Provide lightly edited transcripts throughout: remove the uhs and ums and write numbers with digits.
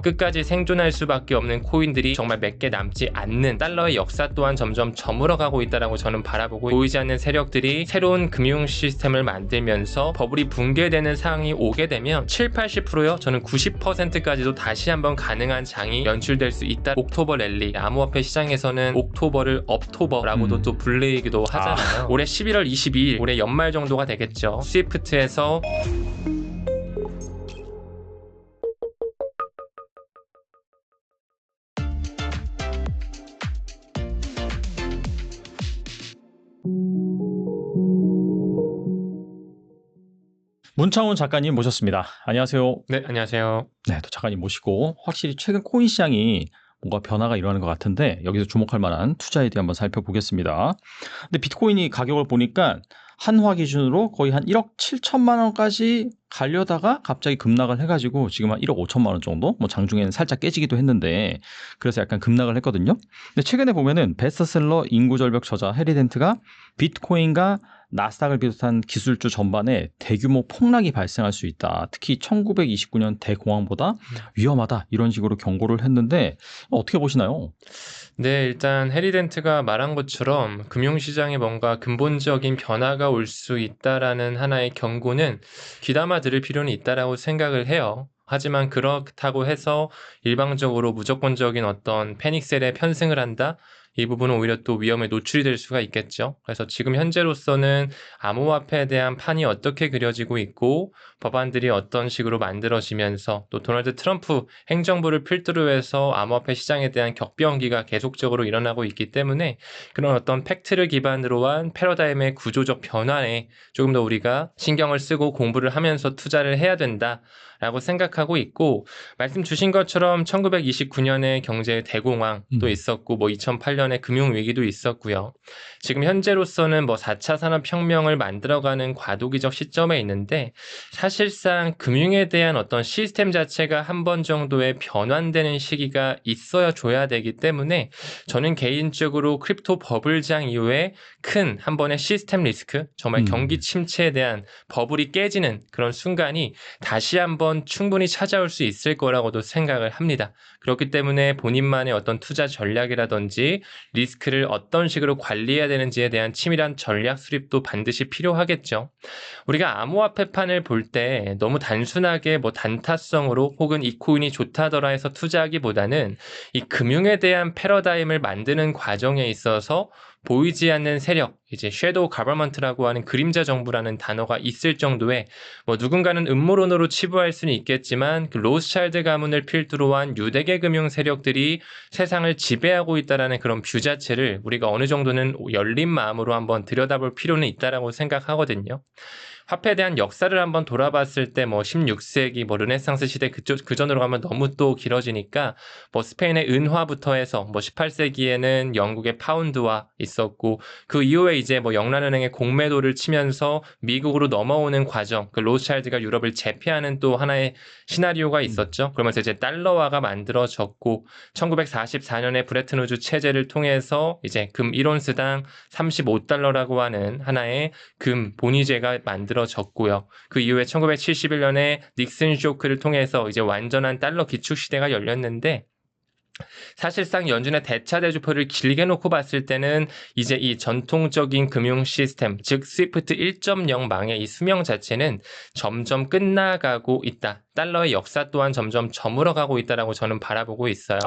끝까지 생존할 수밖에 없는 코인들이 정말 몇 개 남지 않는 달러의 역사 또한 점점 저물어가고 있다고 저는 바라보고, 보이지 않는 세력들이 새로운 금융 시스템을 만들면서 버블이 붕괴되는 상황이 오게 되면 70-80%요? 저는 90%까지도 다시 한번 가능한 장이 연출될 수 있다. 옥토버 랠리, 암호화폐 시장에서는 옥토버를 업토버라고도 또 불리기도 하잖아요. 올해 11월 22일, 올해 연말 정도가 되겠죠. 스위프트에서 문창훈 작가님 모셨습니다. 안녕하세요. 네, 안녕하세요. 네, 또 작가님 모시고 확실히 최근 코인 시장이 뭔가 변화가 일어나는 것 같은데 여기서 주목할 만한 투자에 대해 한번 살펴보겠습니다. 근데 비트코인이 가격을 보니까 한화 기준으로 거의 한 1억 7천만 원까지 가려다가 갑자기 급락을 해가지고 지금 한 1억 5천만 원 정도, 뭐 장중에는 살짝 깨지기도 했는데 그래서 약간 급락을 했거든요. 근데 최근에 보면은 베스트셀러 인구절벽 저자 해리덴트가 비트코인과 나스닥을 비롯한 기술주 전반에 대규모 폭락이 발생할 수 있다. 특히 1929년 대공황보다 위험하다. 이런 식으로 경고를 했는데 어떻게 보시나요? 네, 일단 해리덴트가 말한 것처럼 금융시장에 뭔가 근본적인 변화가 올 수 있다라는 하나의 경고는 귀담아 들을 필요는 있다라고 생각을 해요. 하지만 그렇다고 해서 일방적으로 무조건적인 어떤 패닉셀에 편승을 한다? 이 부분은 오히려 또 위험에 노출이 될 수가 있겠죠. 그래서 지금 현재로서는 암호화폐에 대한 판이 어떻게 그려지고 있고 법안들이 어떤 식으로 만들어지면서 또 도널드 트럼프 행정부를 필두로 해서 암호화폐 시장에 대한 격변기가 계속적으로 일어나고 있기 때문에 그런 어떤 팩트를 기반으로 한 패러다임의 구조적 변화에 조금 더 우리가 신경을 쓰고 공부를 하면서 투자를 해야 된다라고 생각하고 있고, 말씀 주신 것처럼 1929년에 경제 대공황도 있었고 뭐 2008년에 금융위기도 있었고요. 지금 현재로서는 뭐 4차 산업혁명을 만들어가는 과도기적 시점에 있는데 사실상 금융에 대한 어떤 시스템 자체가 한 번 정도의 변환되는 시기가 있어야 줘야 되기 때문에 저는 개인적으로 크립토 버블장 이후에 큰 한 번의 시스템 리스크, 정말 경기 침체에 대한 버블이 깨지는 그런 순간이 다시 한번 충분히 찾아올 수 있을 거라고도 생각을 합니다. 그렇기 때문에 본인만의 어떤 투자 전략이라든지 리스크를 어떤 식으로 관리해야 되는지에 대한 치밀한 전략 수립도 반드시 필요하겠죠. 우리가 암호화폐판을 볼 때 너무 단순하게 뭐 단타성으로 혹은 이 코인이 좋다더라 해서 투자하기보다는 이 금융에 대한 패러다임을 만드는 과정에 있어서 보이지 않는 세력, 이제 섀도우 가버먼트라고 하는 그림자 정부라는 단어가 있을 정도의, 뭐 누군가는 음모론으로 치부할 수는 있겠지만 그 로스차일드 가문을 필두로 한 유대계 금융 세력들이 세상을 지배하고 있다라는 그런 뷰 자체를 우리가 어느 정도는 열린 마음으로 한번 들여다볼 필요는 있다라고 생각하거든요. 화폐에 대한 역사를 한번 돌아봤을 때 뭐 16세기 뭐 르네상스 시대 그 전으로 가면 너무 또 길어지니까 뭐 스페인의 은화부터 해서 뭐 18세기에는 영국의 파운드화 있었고 그 이후에 이제 뭐 영란은행의 공매도를 치면서 미국으로 넘어오는 과정, 그 로스차일드가 유럽을 제패하는 또 하나의 시나리오가 있었죠. 그러면서 이제 달러화가 만들어졌고 1944년에 브레튼우즈 체제를 통해서 이제 금 1온스당 35달러라고 하는 하나의 금 본위제가 만들어졌고요. 그 이후에 1971년에 닉슨 쇼크를 통해서 이제 완전한 달러 기축 시대가 열렸는데, 사실상 연준의 대차대조표를 길게 놓고 봤을 때는 이제 이 전통적인 금융 시스템, 즉 스위프트 1.0망의 이 수명 자체는 점점 끝나가고 있다. 달러의 역사 또한 점점 저물어가고 있다라고 저는 바라보고 있어요.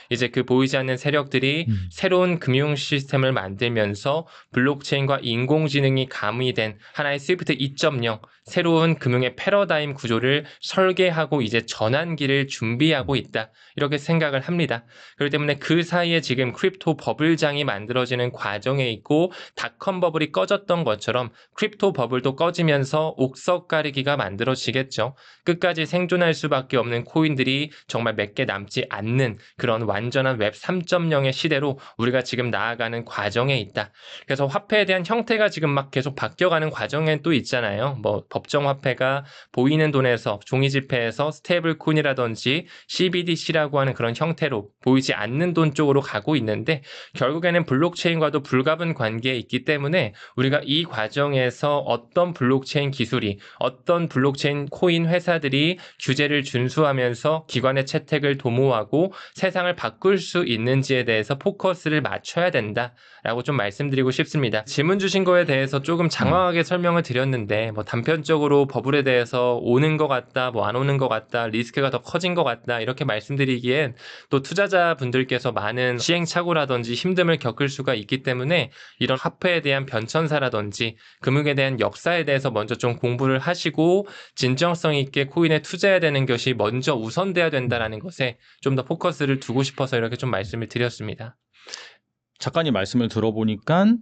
이제 그 보이지 않는 세력들이 새로운 금융 시스템을 만들면서 블록체인과 인공지능이 가미된 하나의 스위프트 2.0 새로운 금융의 패러다임 구조를 설계하고 이제 전환기를 준비하고 있다. 이렇게 생각을 합니다. 그렇기 때문에 그 사이에 지금 크립토 버블장이 만들어지는 과정에 있고 닷컴 버블이 꺼졌던 것처럼 크립토 버블도 꺼지면서 옥석 가리기가 만들어지겠죠. 끝까지 생존할 수밖에 없는 코인들이 정말 몇 개 남지 않는 그런 완전한 웹 3.0의 시대로 우리가 지금 나아가는 과정에 있다. 그래서 화폐에 대한 형태가 지금 막 계속 바뀌어가는 과정에 또 있잖아요. 뭐 법정 화폐가 보이는 돈에서 종이지폐에서 스테이블 코인이라든지 CBDC라고 하는 그런 형태로 보이지 않는 돈 쪽으로 가고 있는데 결국에는 블록체인과도 불가분 관계에 있기 때문에 우리가 이 과정에서 어떤 블록체인 기술이 어떤 블록체인 코인 회사들이 규제를 준수하면서 기관의 채택을 도모하고 세상을 바꿀 수 있는지에 대해서 포커스를 맞춰야 된다라고 좀 말씀드리고 싶습니다. 질문 주신 거에 대해서 조금 장황하게 설명을 드렸는데 뭐 단편적으로 버블에 대해서 오는 것 같다, 뭐 안 오는 것 같다, 리스크가 더 커진 것 같다 이렇게 말씀드리기엔 또 투자자분들께서 많은 시행착오라든지 힘듦을 겪을 수가 있기 때문에 이런 화폐에 대한 변천사라든지 금융에 대한 역사에 대해서 먼저 좀 공부를 하시고 진정성 있게 코인에 투자해야 되는 것이 먼저 우선돼야 된다라는 것에 좀 더 포커스를 두고 싶어서 이렇게 좀 말씀을 드렸습니다. 작가님 말씀을 들어보니까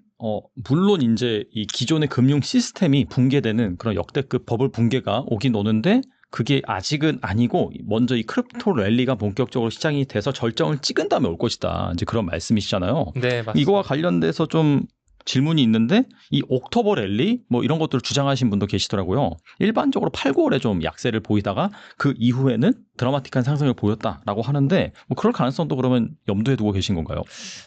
물론 이제 이 기존의 금융 시스템이 붕괴되는 그런 역대급 버블 붕괴가 오긴 오는데 그게 아직은 아니고 먼저 이 크립토 랠리가 본격적으로 시작이 돼서 절정을 찍은 다음에 올 것이다. 이제 그런 말씀이시잖아요. 네, 맞습니다. 이거와 관련돼서 좀 질문이 있는데 이 옥토버 랠리 뭐 이런 것들을 주장하신 분도 계시더라고요. 일반적으로 8, 9월에 좀 약세를 보이다가 그 이후에는 드라마틱한 상승을 보였다라고 하는데 뭐 그럴 가능성도 그러면 염두에 두고 계신 건가요?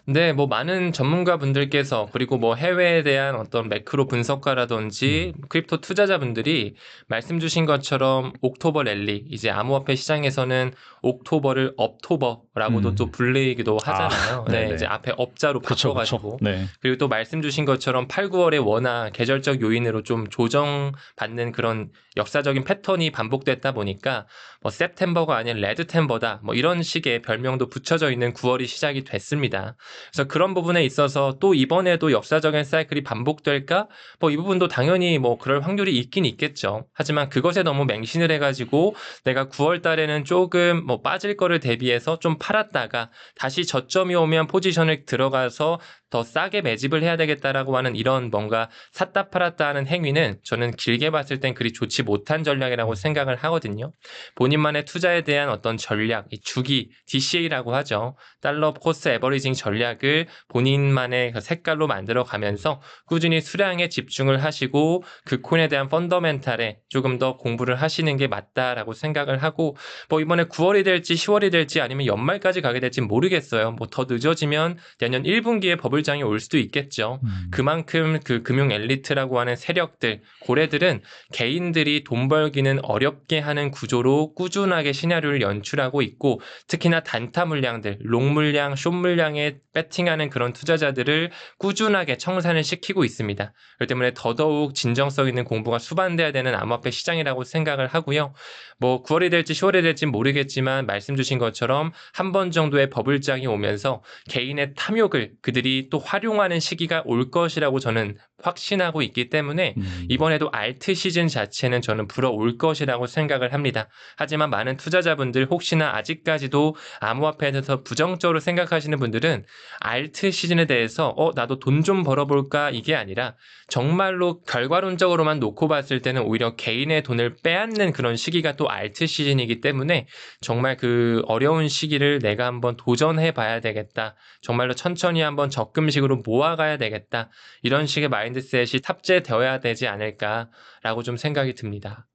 네, 뭐 많은 전문가분들께서 그리고 뭐 해외에 대한 어떤 매크로 분석가라든지 크립토 투자자분들이 말씀 주신 것처럼 옥토버 랠리, 이제 암호화폐 시장에서는 옥토버를 업토버라고도 또 불리기도 하잖아요. 네, 네네. 이제 앞에 업자로 그쵸, 바꿔가지고. 그쵸. 네. 그리고 또 말씀 주신 것처럼 8, 9월에 워낙 계절적 요인으로 좀 조정받는 그런 역사적인 패턴이 반복됐다 보니까 뭐 september가 아닌 레드템버다 뭐 이런 식의 별명도 붙여져 있는 9월이 시작이 됐습니다. 그래서 그런 부분에 있어서 또 이번에도 역사적인 사이클이 반복될까? 뭐 이 부분도 당연히 뭐 그럴 확률이 있긴 있겠죠. 하지만 그것에 너무 맹신을 해가지고 내가 9월 달에는 조금 뭐 빠질 거를 대비해서 좀 팔았다가 다시 저점이 오면 포지션을 들어가서 더 싸게 매집을 해야 되겠다라고 하는 이런 뭔가 샀다 팔았다 하는 행위는 저는 길게 봤을 땐 그리 좋지 못한 전략이라고 생각을 하거든요. 본인만의 투자에 대한 어떤 전략, 이 주기, DCA라고 하죠. 달러 코스트 에버리징 전략을 본인만의 색깔로 만들어 가면서 꾸준히 수량에 집중을 하시고 그 코인에 대한 펀더멘탈에 조금 더 공부를 하시는 게 맞다라고 생각을 하고 뭐 이번에 9월이 될지 10월이 될지 아니면 연말까지 가게 될지 모르겠어요. 뭐 더 늦어지면 내년 1분기에 버블장이 올 수도 있겠죠. 그만큼 그 금융 엘리트라고 하는 세력들, 고래들은 개인들이 돈 벌기는 어렵게 하는 구조로 꾸준하게 시나리오를 연출하고 있고 특히나 단타 물량들, 롱 물량, 숏 물량에 배팅하는 그런 투자자들을 꾸준하게 청산을 시키고 있습니다. 그렇기 때문에 더더욱 진정성 있는 공부가 수반돼야 되는 암호화폐 시장이라고 생각을 하고요. 뭐 9월이 될지 10월이 될지 모르겠지만 말씀 주신 것처럼 한 번 정도의 버블장이 오면서 개인의 탐욕을 그들이 또 활용하는 시기가 올 것이라고 저는 확신하고 있기 때문에 이번에도 알트 시즌 자체는 저는 불어올 것이라고 생각을 합니다. 하지만 많은 투자자분들 혹시나 아직까지도 암호화폐에 대해서 부정적으로 생각하시는 분들은 알트 시즌에 대해서 나도 돈 좀 벌어볼까 이게 아니라 정말로 결과론적으로만 놓고 봤을 때는 오히려 개인의 돈을 빼앗는 그런 시기가 또 알트 시즌이기 때문에 정말 그 어려운 시기를 내가 한번 도전해 봐야 되겠다. 정말로 천천히 한번 적금식으로 모아가야 되겠다. 이런 식의 마인드셋이 탑재되어야 되지 않을까라고 좀 생각이 듭니다.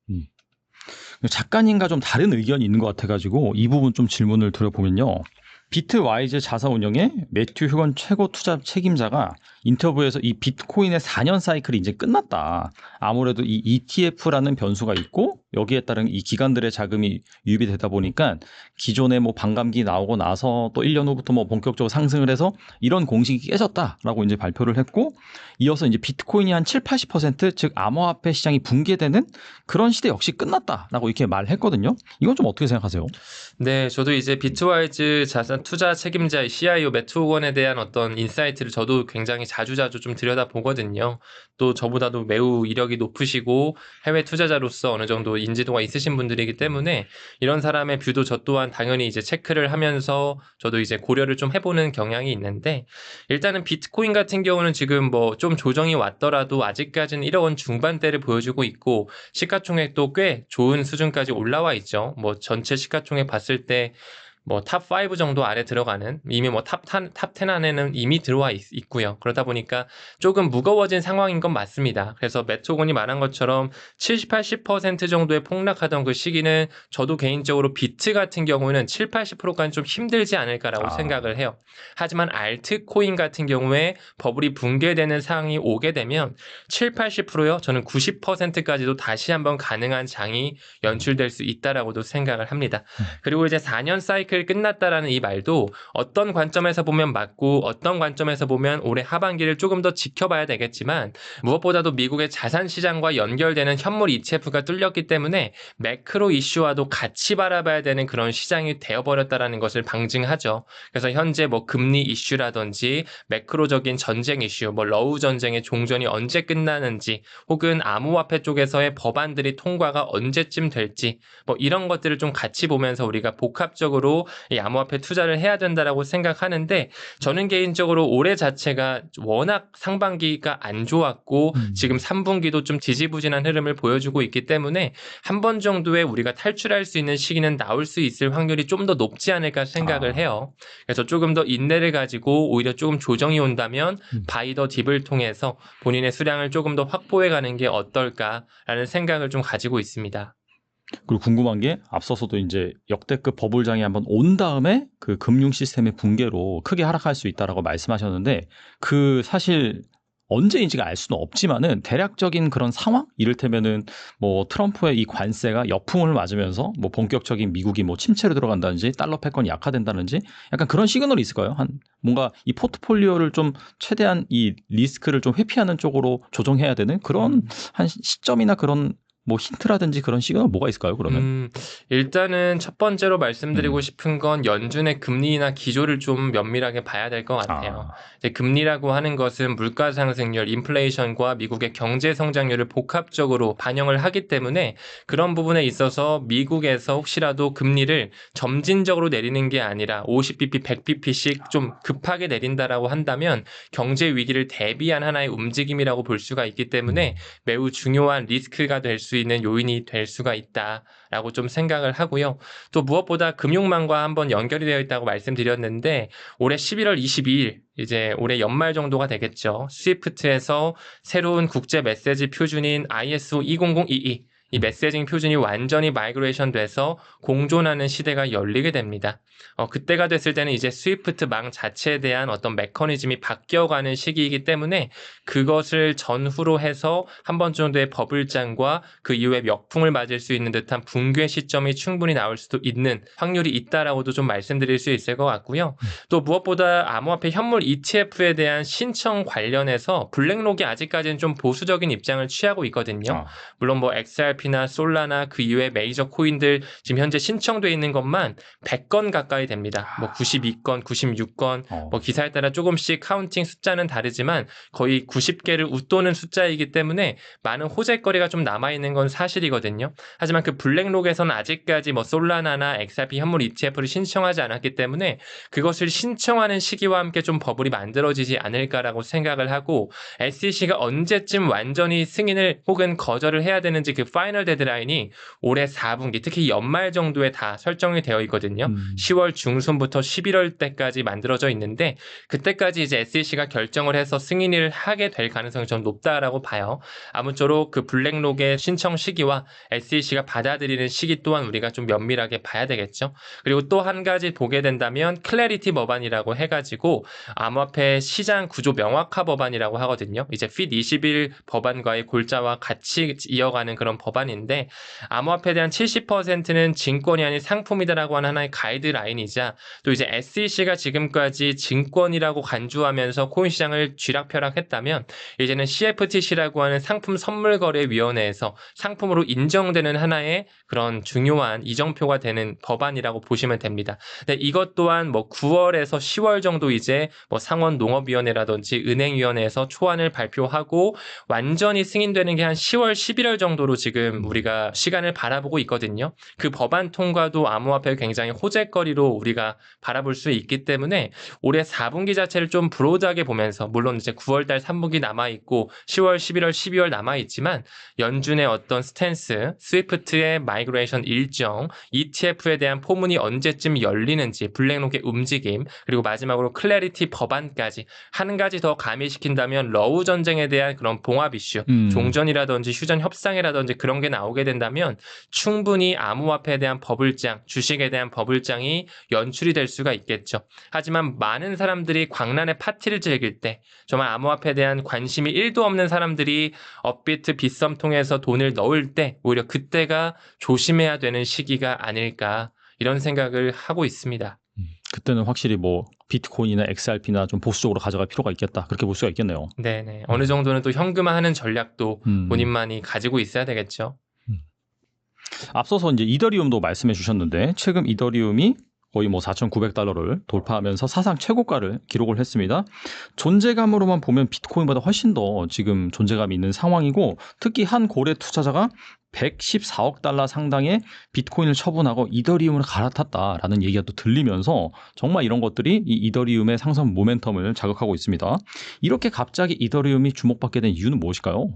작가님과 좀 다른 의견이 있는 것 같아가지고 이 부분 좀 질문을 드려보면요. 비트와이즈 자사운용의 매튜 휴건 최고 투자 책임자가 인터뷰에서 이 비트코인의 4년 사이클이 이제 끝났다. 아무래도 이 ETF라는 변수가 있고 여기에 따른 이 기관들의 자금이 유입이 되다 보니까 기존에 뭐 반감기 나오고 나서 또 1년 후부터 뭐 본격적으로 상승을 해서 이런 공식이 깨졌다라고 이제 발표를 했고 이어서 이제 비트코인이 한 7, 80% 즉 암호화폐 시장이 붕괴되는 그런 시대 역시 끝났다라고 이렇게 말했거든요. 이건 좀 어떻게 생각하세요? 네, 저도 이제 비트와이즈 자산 투자 책임자 CIO 매튜 호건에 대한 어떤 인사이트를 저도 굉장히 자주자주 좀 들여다보거든요. 또 저보다도 매우 이력이 높으시고 해외 투자자로서 어느 정도 인지도가 있으신 분들이기 때문에 이런 사람의 뷰도 저 또한 당연히 이제 체크를 하면서 저도 이제 고려를 좀 해보는 경향이 있는데 일단은 비트코인 같은 경우는 지금 뭐 좀 조정이 왔더라도 아직까지는 1억 원 중반대를 보여주고 있고 시가총액도 꽤 좋은 수준까지 올라와 있죠. 뭐 전체 시가총액 봤을 때 뭐 탑 5 정도 아래 들어가는 이미 뭐 탑 10 안에는 이미 들어와 있고요. 그러다 보니까 조금 무거워진 상황인 건 맞습니다. 그래서 매토곤이 말한 것처럼 70, 80% 정도에 폭락하던 그 시기는 저도 개인적으로 비트 같은 경우는 7, 80%까지 좀 힘들지 않을까라고 생각을 해요. 하지만 알트코인 같은 경우에 버블이 붕괴되는 상황이 오게 되면 7, 80%요. 저는 90%까지도 다시 한번 가능한 장이 연출될 수 있다라고도 생각을 합니다. 그리고 이제 4년 사이클 끝났다라는 이 말도 어떤 관점에서 보면 맞고 어떤 관점에서 보면 올해 하반기를 조금 더 지켜봐야 되겠지만 무엇보다도 미국의 자산 시장과 연결되는 현물 ETF가 뚫렸기 때문에 매크로 이슈와도 같이 바라봐야 되는 그런 시장이 되어버렸다라는 것을 방증하죠. 그래서 현재 뭐 금리 이슈라든지 매크로적인 전쟁 이슈, 뭐 러우 전쟁의 종전이 언제 끝나는지 혹은 암호화폐 쪽에서의 법안들이 통과가 언제쯤 될지 뭐 이런 것들을 좀 같이 보면서 우리가 복합적으로 이 암호화폐 투자를 해야 된다라고 생각하는데 저는 개인적으로 올해 자체가 워낙 상반기가 안 좋았고 지금 3분기도 좀 지지부진한 흐름을 보여주고 있기 때문에 한 번 정도의 우리가 탈출할 수 있는 시기는 나올 수 있을 확률이 좀 더 높지 않을까 생각을 해요. 그래서 조금 더 인내를 가지고 오히려 조금 조정이 온다면 바이 더 딥을 통해서 본인의 수량을 조금 더 확보해 가는 게 어떨까라는 생각을 좀 가지고 있습니다. 그리고 궁금한 게 앞서서도 이제 역대급 버블장이 한번 온 다음에 그 금융 시스템의 붕괴로 크게 하락할 수 있다라고 말씀하셨는데 그 사실 언제인지가 알 수는 없지만은 대략적인 그런 상황? 이를테면은 뭐 트럼프의 이 관세가 역풍을 맞으면서 뭐 본격적인 미국이 뭐 침체로 들어간다든지 달러 패권이 약화된다든지 약간 그런 시그널이 있을까요? 한 뭔가 이 포트폴리오를 좀 최대한 이 리스크를 좀 회피하는 쪽으로 조정해야 되는 그런 한 시점이나 그런 뭐 힌트라든지 그런 시그널 뭐가 있을까요, 그러면? 일단은 첫 번째로 말씀드리고 싶은 건 연준의 금리나 기조를 좀 면밀하게 봐야 될 것 같아요. 이제 금리라고 하는 것은 물가 상승률, 인플레이션과 미국의 경제 성장률을 복합적으로 반영을 하기 때문에 그런 부분에 있어서 미국에서 혹시라도 금리를 점진적으로 내리는 게 아니라 50bp, 100bp씩 좀 급하게 내린다라고 한다면 경제 위기를 대비한 하나의 움직임이라고 볼 수가 있기 때문에 매우 중요한 리스크가 될 수 있는 요인이 될 수가 있다라고 좀 생각을 하고요. 또 무엇보다 금융망과 한번 연결이 되어 있다고 말씀드렸는데 올해 11월 22일 이제 올해 연말 정도가 되겠죠. 스위프트에서 새로운 국제 메시지 표준인 ISO 20022 이 메시징 표준이 완전히 마이그레이션 돼서 공존하는 시대가 열리게 됩니다. 그때가 됐을 때는 이제 스위프트 망 자체에 대한 어떤 메커니즘이 바뀌어가는 시기이기 때문에 그것을 전후로 해서 한 번 정도의 버블장과 그 이후에 역풍을 맞을 수 있는 듯한 붕괴 시점이 충분히 나올 수도 있는 확률이 있다라고도 좀 말씀드릴 수 있을 것 같고요. 또 무엇보다 암호화폐 현물 ETF에 대한 신청 관련해서 블랙록이 아직까지는 좀 보수적인 입장을 취하고 있거든요. 물론 뭐 XRP나 솔라나 그 이외의 메이저 코인들 지금 현재 신청돼 있는 것만 100건 가까이 됩니다. 뭐 92건, 96건, 뭐 기사에 따라 조금씩 카운팅 숫자는 다르지만 거의 90개를 웃도는 숫자이기 때문에 많은 호재거리가 좀 남아있는 건 사실이거든요. 하지만 그 블랙록에서는 아직까지 뭐 솔라나나 XRP 현물 ETF를 신청하지 않았기 때문에 그것을 신청하는 시기와 함께 좀 버블이 만들어지지 않을까라고 생각을 하고 SEC가 언제쯤 완전히 승인을 혹은 거절을 해야 되는지 그 파이널 데드라인이 올해 4분기 특히 연말 정도에 다 설정이 되어 있거든요. 10월 중순부터 11월 때까지 만들어져 있는데 그때까지 이제 SEC가 결정을 해서 승인을 하게 될 가능성이 좀 높다라고 봐요. 아무쪼록 그 블랙록의 신청 시기와 SEC가 받아들이는 시기 또한 우리가 좀 면밀하게 봐야 되겠죠. 그리고 또 한 가지 보게 된다면 클래리티 법안이라고 해가지고 암호화폐 시장 구조 명확화 법안이라고 하거든요. 이제 핏 21 법안과의 골자와 같이 이어가는 그런 법안인데 암호화폐에 대한 70%는 증권이 아닌 상품이다라고 하는 하나의 가이드라인이자 또 이제 SEC가 지금까지 증권이라고 간주하면서 코인 시장을 쥐락펴락했다면 이제는 CFTC라고 하는 상품 선물거래위원회에서 상품으로 인정되는 하나의 그런 중요한 이정표가 되는 법안이라고 보시면 됩니다. 근데 이것 또한 뭐 9월에서 10월 정도 이제 뭐 상원 농업위원회라든지 은행위원회에서 초안을 발표하고 완전히 승인되는 게 한 10월, 11월 정도로 지금 지금 우리가 시간을 바라보고 있거든요. 그 법안 통과도 암호화폐를 굉장히 호재거리로 우리가 바라볼 수 있기 때문에 올해 4분기 자체를 좀 브로드하게 보면서 물론 이제 9월달 3분기 남아있고 10월, 11월, 12월 남아있지만 연준의 어떤 스탠스, 스위프트의 마이그레이션 일정, ETF에 대한 포문이 언제쯤 열리는지, 블랙록의 움직임, 그리고 마지막으로 클래리티 법안까지 한 가지 더 가미시킨다면 러우 전쟁에 대한 그런 봉합 이슈, 종전이라든지 휴전 협상이라든지 그런 게 나오게 된다면 충분히 암호화폐에 대한 버블장, 주식에 대한 버블장이 연출이 될 수가 있겠죠. 하지만 많은 사람들이 광란의 파티를 즐길 때 정말 암호화폐에 대한 관심이 1도 없는 사람들이 업비트 빗썸 통해서 돈을 넣을 때 오히려 그때가 조심해야 되는 시기가 아닐까 이런 생각을 하고 있습니다. 그때는 확실히 뭐 비트코인이나 XRP나 좀 보수적으로 가져갈 필요가 있겠다. 그렇게 볼 수가 있겠네요. 네네. 어느 정도는 또 현금화하는 전략도 본인만이 가지고 있어야 되겠죠. 앞서서 이제 이더리움도 말씀해 주셨는데 최근 이더리움이 거의 뭐 4,900달러를 돌파하면서 사상 최고가를 기록을 했습니다. 존재감으로만 보면 비트코인보다 훨씬 더 지금 존재감이 있는 상황이고 특히 한 고래 투자자가 114억 달러 상당의 비트코인을 처분하고 이더리움을 갈아탔다라는 얘기가 또 들리면서 정말 이런 것들이 이 이더리움의 상승 모멘텀을 자극하고 있습니다. 이렇게 갑자기 이더리움이 주목받게 된 이유는 무엇일까요?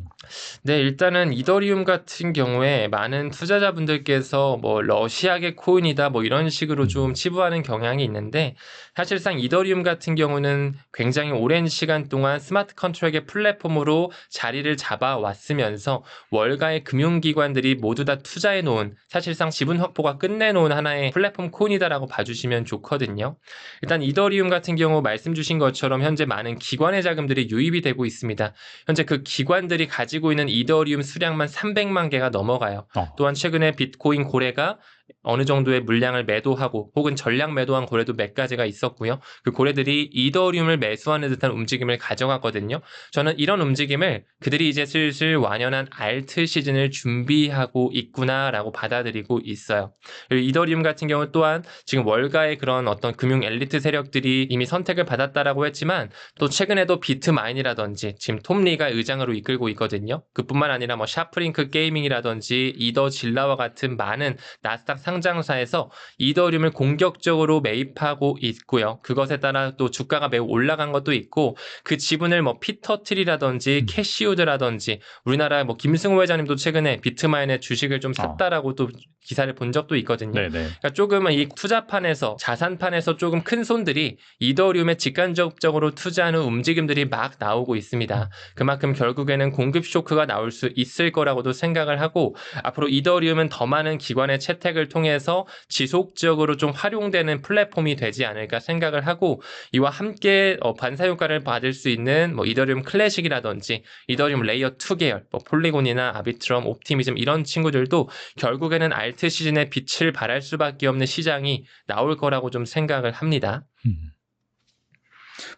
네, 일단은 이더리움 같은 경우에 많은 투자자분들께서 뭐 러시아계 코인이다 뭐 이런 식으로 좀 치부하는 경향이 있는데 사실상 이더리움 같은 경우는 굉장히 오랜 시간 동안 스마트 컨트랙의 플랫폼으로 자리를 잡아왔으면서 월가의 금융기관들이 모두 다 투자해 놓은 사실상 지분 확보가 끝내놓은 하나의 플랫폼 코인이다라고 봐주시면 좋거든요. 일단 이더리움 같은 경우 말씀 주신 것처럼 현재 많은 기관의 자금들이 유입이 되고 있습니다. 현재 그 기관들이 가지고 있는 이더리움 수량만 300만 개가 넘어가요. 또한 최근에 비트코인 고래가 어느 정도의 물량을 매도하고 혹은 전량 매도한 고래도 몇 가지가 있었고요. 그 고래들이 이더리움을 매수하는 듯한 움직임을 가져갔거든요. 저는 이런 움직임을 그들이 이제 슬슬 완연한 알트 시즌을 준비하고 있구나라고 받아들이고 있어요. 그리고 이더리움 같은 경우 또한 지금 월가의 그런 어떤 금융 엘리트 세력들이 이미 선택을 받았다라고 했지만 또 최근에도 비트마인이라든지 지금 톰리가 의장으로 이끌고 있거든요. 그뿐만 아니라 뭐 샤프링크 게이밍이라든지 이더질라와 같은 많은 나스닥 상장사에서 이더리움을 공격적으로 매입하고 있고요. 그것에 따라 또 주가가 매우 올라간 것도 있고 그 지분을 뭐 피터 트리라든지 캐시우드라든지 우리나라 뭐 김승호 회장님도 최근에 비트마인의 주식을 좀 샀다라고 또 기사를 본 적도 있거든요. 그러니까 조금은 이 투자판에서 자산판에서 조금 큰 손들이 이더리움에 직간접적으로 투자하는 움직임들이 막 나오고 있습니다. 그만큼 결국에는 공급 쇼크가 나올 수 있을 거라고도 생각을 하고 앞으로 이더리움은 더 많은 기관의 채택을 통해서 지속적으로 좀 활용되는 플랫폼이 되지 않을까 생각을 하고 이와 함께 반사효과를 받을 수 있는 뭐 이더리움 클래식이라든지 이더리움 레이어 2 계열, 뭐 폴리곤이나 아비트럼, 옵티미즘 이런 친구들도 결국에는 알트 시즌에 빛을 발할 수밖에 없는 시장이 나올 거라고 좀 생각을 합니다.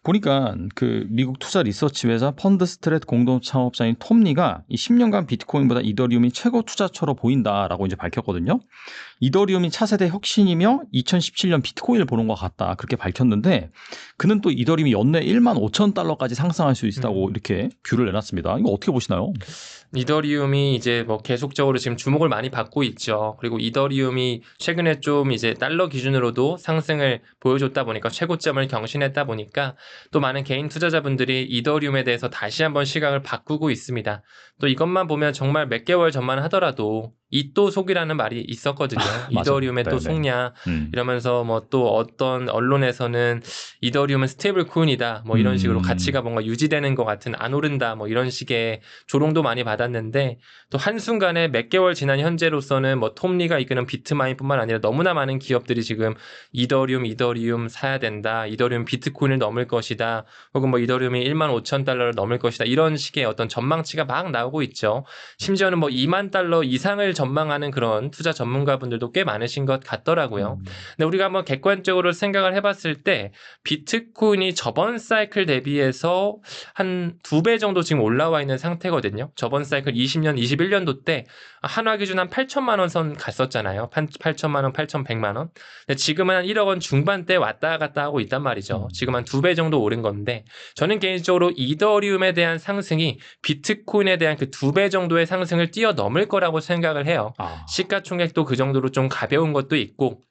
보니까 그 미국 투자 리서치 회사 펀드스트랩 공동 창업자인 톰리가 이 10년간 비트코인보다 이더리움이 최고 투자처로 보인다라고 이제 밝혔거든요. 이더리움이 차세대 혁신이며 2017년 비트코인을 보는 것 같다 그렇게 밝혔는데 그는 또 이더리움이 연내 1만 5천 달러까지 상승할 수 있다고 이렇게 뷰를 내놨습니다. 이거 어떻게 보시나요? 이더리움이 이제 뭐 계속적으로 지금 주목을 많이 받고 있죠. 그리고 이더리움이 최근에 좀 이제 달러 기준으로도 상승을 보여줬다 보니까 최고점을 경신했다 보니까 또 많은 개인 투자자분들이 이더리움에 대해서 다시 한번 시각을 바꾸고 있습니다. 또 이것만 보면 정말 몇 개월 전만 하더라도 이 또 속이라는 말이 있었거든요. 이더리움에 또 속냐 이러면서 뭐 또 어떤 언론에서는 이더리움은 스테이블 코인이다 뭐 이런 식으로 가치가 뭔가 유지되는 것 같은 안 오른다 뭐 이런 식의 조롱도 많이 받았는데 또 한순간에 몇 개월 지난 현재로서는 뭐 톰리가 이끄는 비트마인뿐만 아니라 너무나 많은 기업들이 지금 이더리움 사야 된다. 이더리움 비트코인을 넘을 것이다. 혹은 뭐 이더리움이 1만 5천 달러를 넘을 것이다. 이런 식의 어떤 전망치가 막 나오고 있죠. 심지어는 뭐 2만 달러 이상을 전망하는 그런 투자 전문가분들 분들도 꽤 많으신 것 같더라고요. 근데 우리가 한번 객관적으로 생각을 해봤을 때 비트코인이 저번 사이클 대비해서 한 2배 정도 지금 올라와 있는 상태거든요. 저번 사이클 20년, 21년도 때 한화 기준 한 8천만 원 선 갔었잖아요. 8천만 원, 8,100만 원. 근데 지금은 한 1억 원 중반대 왔다 갔다 하고 있단 말이죠. 지금 한 2배 정도 오른 건데 저는 개인적으로 이더리움에 대한 상승이 비트코인에 대한 그 2배 정도의 상승을 뛰어넘을 거라고 생각을 해요. 시가총액도 그 정도로 좀 가벼운 것도 있고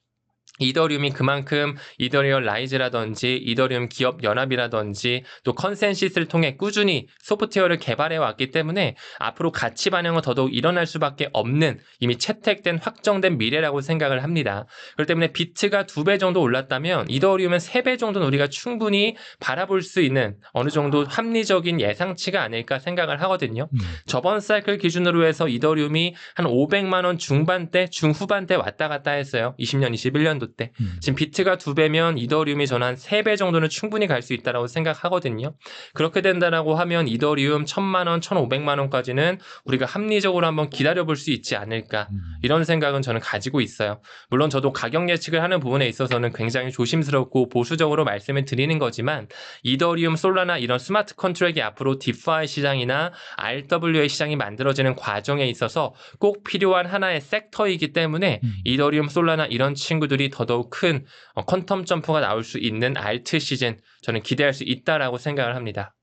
이더리움이 그만큼 이더리움 라이즈라든지 이더리움 기업 연합이라든지 또 컨센시스를 통해 꾸준히 소프트웨어를 개발해 왔기 때문에 앞으로 가치 반영은 더더욱 일어날 수밖에 없는 이미 채택된 확정된 미래라고 생각을 합니다. 그렇기 때문에 비트가 2배 정도 올랐다면 이더리움은 3배 정도는 우리가 충분히 바라볼 수 있는 어느 정도 합리적인 예상치가 아닐까 생각을 하거든요. 저번 사이클 기준으로 해서 이더리움이 한 500만 원 중반대 중후반대 왔다 갔다 했어요. 20년, 21년도 때. 지금 비트가 2배면 이더리움이 저는 한 3배 정도는 충분히 갈 수 있다고 생각하거든요. 그렇게 된다라고 하면 이더리움 1,000만 원, 1,500만 원까지는 우리가 합리적으로 한번 기다려볼 수 있지 않을까 이런 생각은 저는 가지고 있어요. 물론 저도 가격 예측을 하는 부분에 있어서는 굉장히 조심스럽고 보수적으로 말씀을 드리는 거지만 이더리움, 솔라나 이런 스마트 컨트랙이 앞으로 디파이 시장이나 RWA 시장이 만들어지는 과정에 있어서 꼭 필요한 하나의 섹터이기 때문에 이더리움, 솔라나 이런 친구들이 더더욱 큰 퀀텀 점프가 나올 수 있는 알트 시즌 저는 기대할 수 있다라고 생각을 합니다.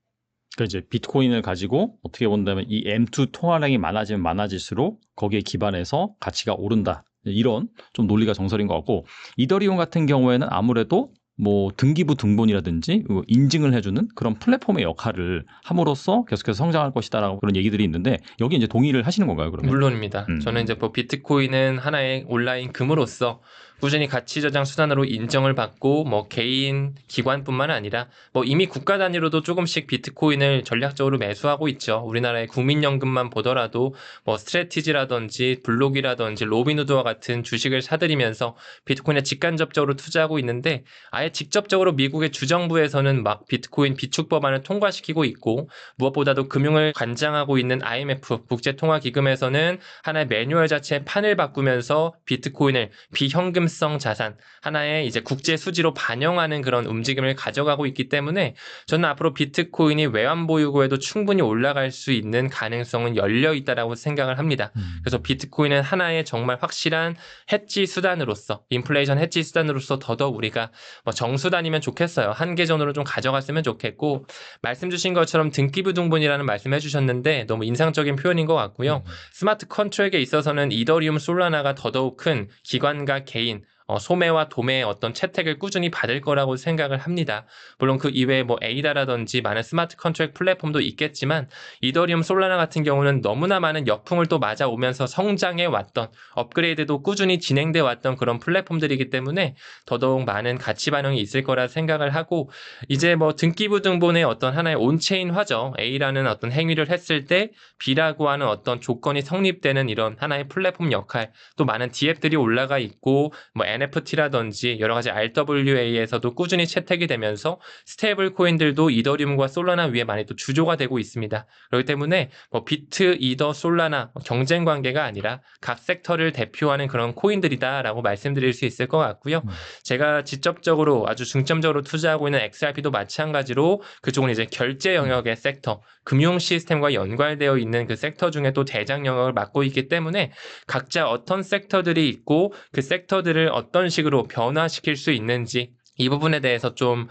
그러니까 이제 비트코인을 가지고 어떻게 본다면 이 M2 통화량이 많아지면 많아질수록 거기에 기반해서 가치가 오른다. 이런 좀 논리가 정설인 것 같고 이더리움 같은 경우에는 아무래도 뭐 등기부 등본이라든지 인증을 해주는 그런 플랫폼의 역할을 함으로써 계속해서 성장할 것이다라고 그런 얘기들이 있는데 여기 이제 동의를 하시는 건가요, 그러면? 물론입니다. 저는 이제 뭐 비트코인은 하나의 온라인 금으로서 꾸준히 가치 저장 수단으로 인정을 받고 뭐 개인 기관뿐만 아니라 뭐 이미 국가 단위로도 조금씩 비트코인을 전략적으로 매수하고 있죠. 우리나라의 국민연금만 보더라도 뭐 스트래티지라든지 블록이라든지 로빈후드와 같은 주식을 사들이면서 비트코인에 직간접적으로 투자하고 있는데 아예 직접적으로 미국의 주정부에서는 막 비트코인 비축 법안을 통과시키고 있고 무엇보다도 금융을 관장하고 있는 IMF 국제통화기금에서는 하나의 매뉴얼 자체의 판을 바꾸면서 비트코인을 비현금성 자산 하나의 이제 국제 수지로 반영하는 그런 움직임을 가져가고 있기 때문에 저는 앞으로 비트코인이 외환 보유고에도 충분히 올라갈 수 있는 가능성은 열려 있다라고 생각을 합니다. 그래서 비트코인은 하나의 정말 확실한 해지 수단으로서 인플레이션 해지 수단으로서 더더욱 우리가 뭐 정수단이면 좋겠어요. 한 개 정도는 좀 가져갔으면 좋겠고 말씀 주신 것처럼 등기부 등본이라는 말씀해 주셨는데 너무 인상적인 표현인 것 같고요. 스마트 컨트랙에 있어서는 이더리움 솔라나가 더더욱 큰 기관과 개인 소매와 도매의 어떤 채택을 꾸준히 받을 거라고 생각을 합니다. 물론 그 이외에 뭐 에이다라든지 많은 스마트 컨트랙 플랫폼도 있겠지만 이더리움 솔라나 같은 경우는 너무나 많은 역풍을 또 맞아오면서 성장해 왔던 업그레이드도 꾸준히 진행돼 왔던 그런 플랫폼들이기 때문에 더더욱 많은 가치 반영이 있을 거라 생각을 하고 이제 뭐 등기부 등본의 어떤 하나의 온체인화죠. A라는 어떤 행위를 했을 때 B라고 하는 어떤 조건이 성립되는 이런 하나의 플랫폼 역할 또 많은 DApp들이 올라가 있고 뭐 NFT라든지 여러 가지 RWA에서도 꾸준히 채택이 되면서 스테이블 코인들도 이더리움과 솔라나 위에 많이 또 주조가 되고 있습니다. 그렇기 때문에 뭐 비트, 이더, 솔라나 경쟁 관계가 아니라 각 섹터를 대표하는 그런 코인들이다라고 말씀드릴 수 있을 것 같고요. 제가 직접적으로 아주 중점적으로 투자하고 있는 XRP도 마찬가지로 그쪽은 이제 결제 영역의 섹터, 금융 시스템과 연관되어 있는 그 섹터 중에 또 대장 영역을 맡고 있기 때문에 각자 어떤 섹터들이 있고 그 섹터들을 어떤 식으로 변화시킬 수 있는지 이 부분에 대해서 좀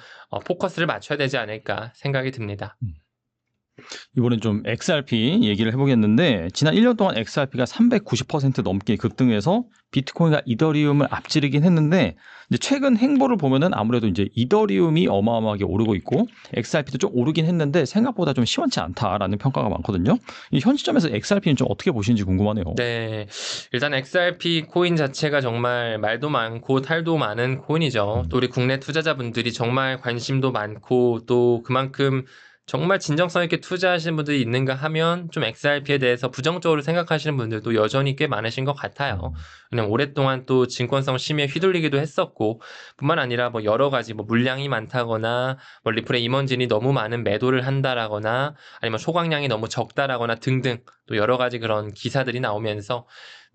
포커스를 맞춰야 되지 않을까 생각이 듭니다. 이번엔 좀 XRP 얘기를 해보겠는데 지난 1년 동안 XRP가 390% 넘게 급등해서 비트코인과 이더리움을 앞지르긴 했는데 이제 최근 행보를 보면은 아무래도 이제 이더리움이 어마어마하게 오르고 있고 XRP도 좀 오르긴 했는데 생각보다 좀 시원치 않다라는 평가가 많거든요. 현 시점에서 XRP는 좀 어떻게 보시는지 궁금하네요. 네, 일단 XRP 코인 자체가 정말 말도 많고 탈도 많은 코인이죠. 또 우리 국내 투자자분들이 정말 관심도 많고 또 그만큼 정말 진정성 있게 투자하시는 분들이 있는가 하면 좀 XRP에 대해서 부정적으로 생각하시는 분들도 여전히 꽤 많으신 것 같아요. 그냥 오랫동안 또 증권성 심의에 휘둘리기도 했었고 뿐만 아니라 뭐 여러 가지 뭐 물량이 많다거나 뭐 리플의 임원진이 너무 많은 매도를 한다라거나 아니면 소각량이 너무 적다라거나 등등 또 여러 가지 그런 기사들이 나오면서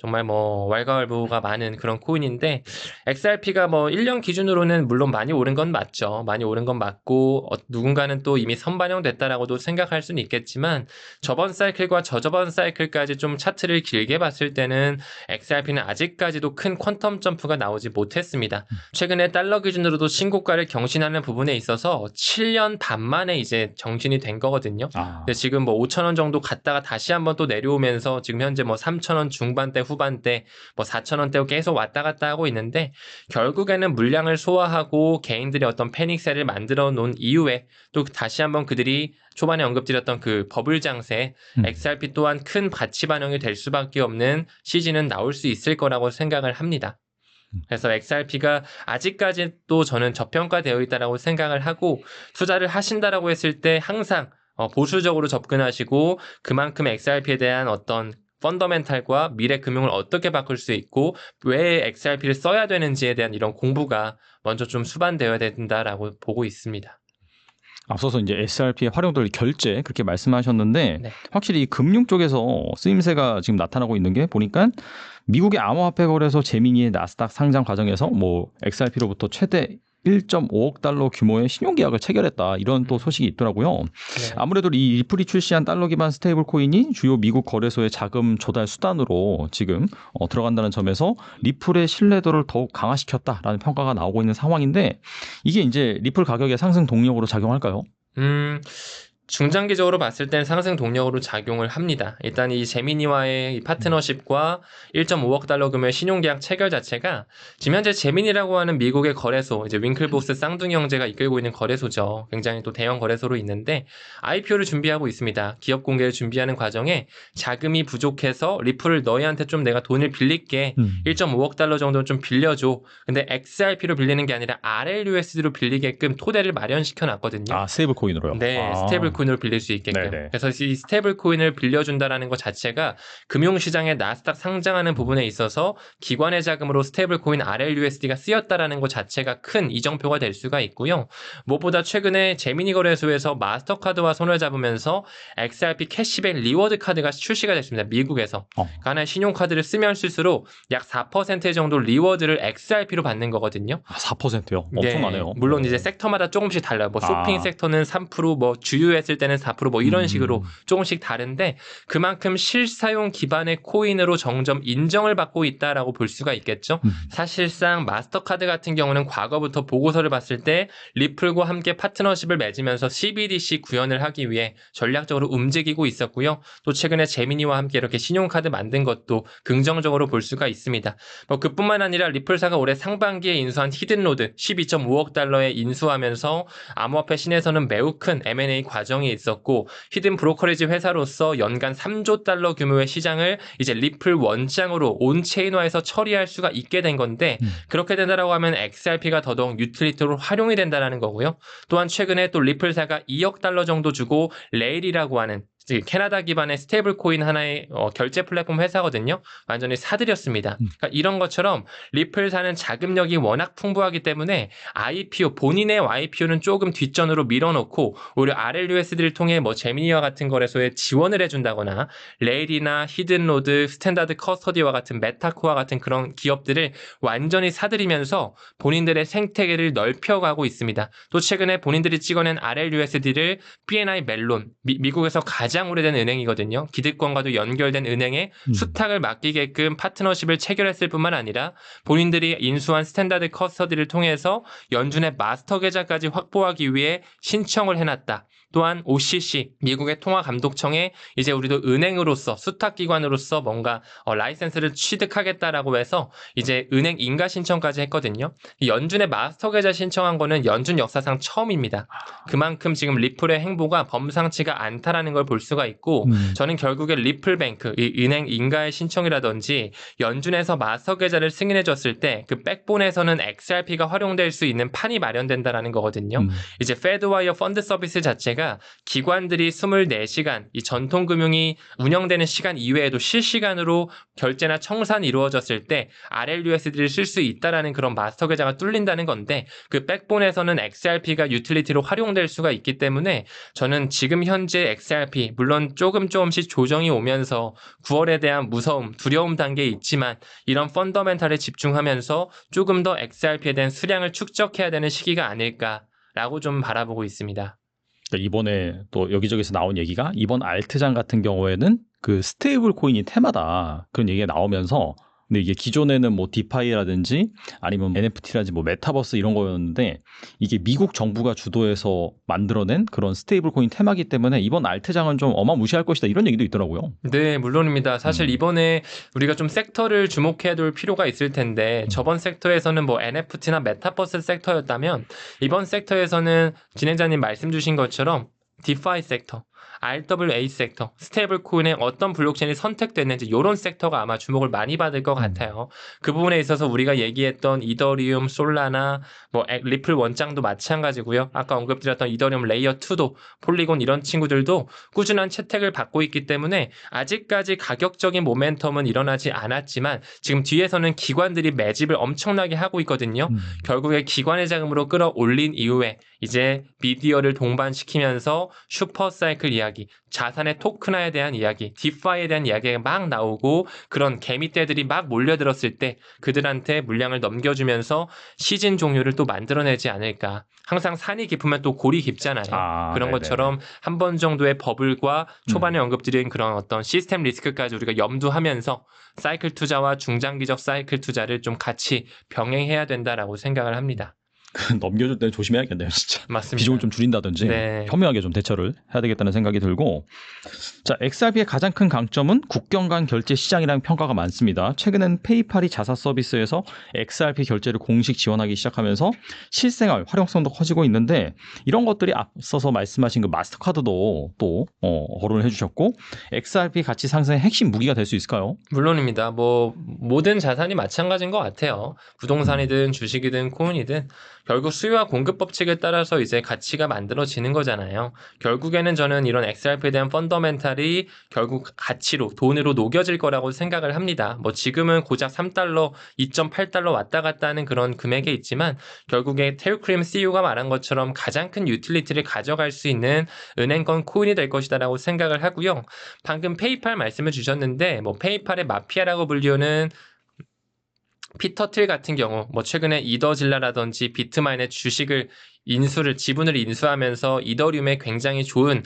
정말 뭐 왈가왈부가 많은 그런 코인인데 XRP가 뭐 1년 기준으로는 물론 많이 오른 건 맞죠. 많이 오른 건 맞고 누군가는 또 이미 선반영됐다라고도 생각할 수는 있겠지만 저번 사이클과 저저번 사이클까지 좀 차트를 길게 봤을 때는 XRP는 아직까지도 큰 퀀텀 점프가 나오지 못했습니다. 최근에 달러 기준으로도 신고가를 경신하는 부분에 있어서 7년 반 만에 이제 정신이 된 거거든요. 근데 지금 뭐 5,000원 정도 갔다가 다시 한번 또 내려오면서 지금 현재 뭐 3,000원 중반대 후반대 뭐 4,000원대 계속 왔다 갔다 하고 있는데 결국에는 물량을 소화하고 개인들의 어떤 패닉셀을 만들어 놓은 이후에 또 다시 한번 그들이 초반에 언급드렸던 그 버블 장세 XRP 또한 큰 가치 반영이 될 수밖에 없는 시즌은 나올 수 있을 거라고 생각을 합니다. 그래서 XRP가 아직까지도 저는 저평가되어 있다라고 생각을 하고 투자를 하신다라고 했을 때 항상 보수적으로 접근하시고 그만큼 XRP에 대한 어떤 펀더멘탈과 미래 금융을 어떻게 바꿀 수 있고 왜 XRP를 써야 되는지에 대한 이런 공부가 먼저 좀 수반되어야 된다라고 보고 있습니다. 앞서서 이제 SRP의 활용도를 결제 그렇게 말씀하셨는데 네. 확실히 이 금융 쪽에서 쓰임새가 지금 나타나고 있는 게 보니까 미국의 암호화폐 거래소 제미니의 나스닥 상장 과정에서 뭐 XRP로부터 최대 1.5억 달러 규모의 신용계약을 체결했다 이런 또 소식이 있더라고요. 네. 아무래도 이 리플이 출시한 달러 기반 스테이블 코인이 주요 미국 거래소의 자금 조달 수단으로 지금 들어간다는 점에서 리플의 신뢰도를 더욱 강화시켰다라는 평가가 나오고 있는 상황인데 이게 이제 리플 가격의 상승 동력으로 작용할까요? 중장기적으로 봤을 땐 상승 동력으로 작용을 합니다. 일단 이 제미니와의 이 파트너십과 1.5억 달러 규모의 신용계약 체결 자체가 지금 현재 제미니라고 하는 미국의 거래소, 이제 윙클보스 쌍둥이 형제가 이끌고 있는 거래소죠. 굉장히 또 대형 거래소로 있는데 IPO를 준비하고 있습니다. 기업 공개를 준비하는 과정에 자금이 부족해서 리플을 너희한테 좀 내가 돈을 빌릴게. 1.5억 달러 정도는 좀 빌려줘. 근데 XRP로 빌리는 게 아니라 RLUSD로 빌리게끔 토대를 마련시켜 놨거든요. 아, 스테이블 코인으로요? 네, 스테이블 코인으로 빌릴 수 있게끔. 네네. 그래서 이 스테이블 코인을 빌려준다라는 것 자체가 금융시장에 나스닥 상장하는 부분에 있어서 기관의 자금으로 스테이블 코인 RLUSD가 쓰였다라는 것 자체가 큰 이정표가 될 수가 있고요. 무엇보다 최근에 제미니 거래소에서 마스터카드와 손을 잡으면서 XRP 캐시백 리워드 카드가 출시가 됐습니다. 미국에서. 하나의 신용카드를 쓰면 쓸수록 약 4% 정도 리워드를 XRP로 받는 거거든요. 4%요? 엄청나네요. 네, 물론 이제 섹터마다 조금씩 달라요. 뭐 쇼핑 섹터는 3%, 뭐 주유했을 때는 4%, 뭐 이런 식으로 조금씩 다른데 그만큼 실사용 기반의 코인으로 점점 인정을 받고 있다라고 볼 수가 있겠죠. 사실상 마스터카드 같은 경우는 과거부터 보고서를 봤을 때 리플과 함께 파트너십을 맺으면서 CBDC 구현을 하기 위해 전략적으로 움직이고 있었고요. 또 최근에 제미니와 함께 이렇게 신용카드 만든 것도 긍정적으로 볼 수가 있습니다. 뭐 그뿐만 아니라 리플사가 올해 상반기에 인수한 히든로드 12.5억 달러에 인수하면서 암호화폐 신에서는 매우 큰 M&A 과정이 있었고 히든 브로커리지 회사로서 연간 3조 달러 규모의 시장을 이제 리플 원장으로 온체인화해서 처리할 수가 있게 된 건데 그렇게 된다라고 하면 XRP가 더더욱 유틸리티로 활용이 된다는 거고요. 또한 최근에 또 리플사가 2억 달러 정도 주고 레일이라고 하는 캐나다 기반의 스테이블 코인 하나의 결제 플랫폼 회사거든요. 완전히 사들였습니다. 그러니까 이런 것처럼 리플사는 자금력이 워낙 풍부하기 때문에 IPO, 본인의 IPO는 조금 뒷전으로 밀어놓고 오히려 RLUSD를 통해 뭐 제미니와 같은 거래소에 지원을 해준다거나 레일이나 히든로드, 스탠다드 커스터디와 같은 메타코와 같은 그런 기업들을 완전히 사들이면서 본인들의 생태계를 넓혀가고 있습니다. 또 최근에 본인들이 찍어낸 RLUSD를 BNI 멜론, 미국에서 가장 오래된 은행이거든요. 기득권과도 연결된 은행에 수탁을 맡기게끔 파트너십을 체결했을 뿐만 아니라 본인들이 인수한 스탠다드 커스터디를 통해서 연준의 마스터 계좌까지 확보하기 위해 신청을 해놨다. 또한 OCC, 미국의 통화감독청에 이제 우리도 은행으로서 수탁기관으로서 뭔가 라이센스를 취득하겠다라고 해서 이제 은행 인가 신청까지 했거든요. 연준의 마스터 계좌 신청한 거는 연준 역사상 처음입니다. 그만큼 지금 리플의 행보가 범상치가 않다라는 걸 볼 수가 있고 저는 결국에 리플뱅크, 이 은행 인가의 신청이라든지 연준에서 마스터 계좌를 승인해줬을 때 그 백본에서는 XRP가 활용될 수 있는 판이 마련된다라는 거거든요. 이제 페드와이어 펀드 서비스 자체가 자체가 기관들이 24시간, 이 전통금융이 운영되는 시간 이외에도 실시간으로 결제나 청산이 이루어졌을 때 RLUSD를 쓸 수 있다라는 그런 마스터 계좌가 뚫린다는 건데 그 백본에서는 XRP가 유틸리티로 활용될 수가 있기 때문에 저는 지금 현재 XRP, 물론 조금씩 조정이 오면서 9월에 대한 무서움, 두려움 단계에 있지만 이런 펀더멘탈에 집중하면서 조금 더 XRP에 대한 수량을 축적해야 되는 시기가 아닐까라고 좀 바라보고 있습니다. 이번에 또 여기저기서 나온 얘기가 이번 알트장 같은 경우에는 그 스테이블 코인이 테마다 그런 얘기가 나오면서 근데 이게 기존에는 뭐 디파이라든지 아니면 NFT라든지 뭐 메타버스 이런 거였는데 이게 미국 정부가 주도해서 만들어낸 그런 스테이블 코인 테마기 때문에 이번 알트장은 좀 어마무시할 것이다 이런 얘기도 있더라고요. 네, 물론입니다. 사실 이번에 우리가 좀 섹터를 주목해야 될 필요가 있을 텐데 저번 섹터에서는 뭐 NFT나 메타버스 섹터였다면 이번 섹터에서는 진행자님 말씀 주신 것처럼 디파이 섹터, RWA 섹터, 스테이블 코인의 어떤 블록체인이 선택됐는지 이런 섹터가 아마 주목을 많이 받을 것 같아요. 그 부분에 있어서 우리가 얘기했던 이더리움, 솔라나, 뭐 리플 원장도 마찬가지고요. 아까 언급드렸던 이더리움 레이어 2도 폴리곤 이런 친구들도 꾸준한 채택을 받고 있기 때문에 아직까지 가격적인 모멘텀은 일어나지 않았지만 지금 뒤에서는 기관들이 매집을 엄청나게 하고 있거든요. 결국에 기관의 자금으로 끌어올린 이후에 이제 미디어를 동반시키면서 슈퍼사이클 이야기, 자산의 토큰화에 대한 이야기, 디파이에 대한 이야기가 막 나오고 그런 개미떼들이 막 몰려들었을 때 그들한테 물량을 넘겨주면서 시즌 종류를 또 만들어내지 않을까. 항상 산이 깊으면 또 골이 깊잖아요. 그런 네네. 것처럼 한 번 정도의 버블과 초반에 언급드린 그런 어떤 시스템 리스크까지 우리가 염두하면서 사이클 투자와 중장기적 사이클 투자를 좀 같이 병행해야 된다라고 생각을 합니다. 넘겨줄 때는 조심해야겠네요, 진짜. 맞습니다. 비중을 좀 줄인다든지 네. 현명하게 좀 대처를 해야 되겠다는 생각이 들고 자, XRP의 가장 큰 강점은 국경 간 결제 시장이라는 평가가 많습니다. 최근엔 페이팔이 자사 서비스에서 XRP 결제를 공식 지원하기 시작하면서 실생활 활용성도 커지고 있는데 이런 것들이 앞서서 말씀하신 그 마스터카드도 또 거론을 해주셨고 XRP 가치 상승의 핵심 무기가 될 수 있을까요? 물론입니다. 뭐 모든 자산이 마찬가지인 것 같아요. 부동산이든 주식이든 코인이든 결국 수요와 공급 법칙에 따라서 이제 가치가 만들어지는 거잖아요. 결국에는 저는 이런 XRP에 대한 펀더멘탈이 결국 가치로, 돈으로 녹여질 거라고 생각을 합니다. 뭐 지금은 고작 3달러, 2.8달러 왔다 갔다 하는 그런 금액에 있지만 결국에 테일크림 CEO가 말한 것처럼 가장 큰 유틸리티를 가져갈 수 있는 은행권 코인이 될 것이다라고 생각을 하고요. 방금 페이팔 말씀을 주셨는데 뭐 페이팔의 마피아라고 불리우는 피터 틸 같은 경우 뭐 최근에 이더질라라든지 비트마인의 지분을 인수하면서 이더리움에 굉장히 좋은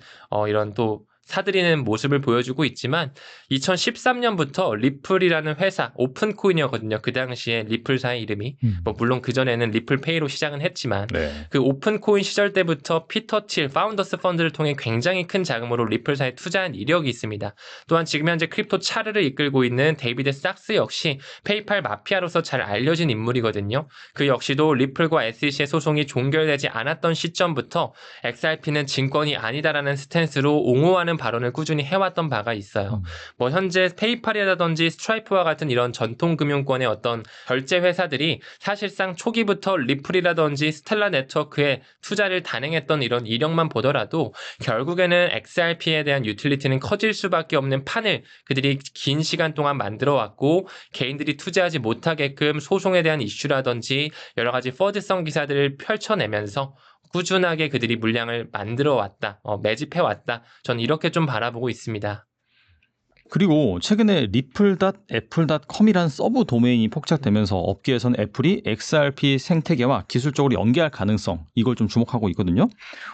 이런 또 사들이는 모습을 보여주고 있지만 2013년부터 리플이라는 회사 오픈코인이었거든요. 그 당시에 리플사의 이름이 뭐 물론 그전에는 리플페이로 시작은 했지만 그 오픈코인 시절 때부터 피터 틸 파운더스 펀드를 통해 굉장히 큰 자금으로 리플사에 투자한 이력이 있습니다. 또한 지금 현재 크립토 차르를 이끌고 있는 데이비드 삭스 역시 페이팔 마피아로서 잘 알려진 인물이거든요. 그 역시도 리플과 SEC의 소송이 종결되지 않았던 시점부터 XRP는 증권이 아니다라는 스탠스로 옹호하는 발언을 꾸준히 해왔던 바가 있어요. 뭐 현재 페이팔이라든지 스트라이프와 같은 이런 전통 금융권의 어떤 결제 회사들이 사실상 초기부터 리플이라든지 스텔라 네트워크에 투자를 단행했던 이런 이력만 보더라도 결국에는 XRP에 대한 유틸리티는 커질 수밖에 없는 판을 그들이 긴 시간 동안 만들어 왔고 개인들이 투자하지 못하게끔 소송에 대한 이슈라든지 여러 가지 퍼드성 기사들을 펼쳐내면서 꾸준하게 그들이 물량을 만들어 왔다, 매집해 왔다. 전 이렇게 좀 바라보고 있습니다. 그리고 최근에 ripple.apple.com이라는 서브 도메인이 폭착되면서 업계에서는 애플이 XRP 생태계와 기술적으로 연계할 가능성 이걸 좀 주목하고 있거든요.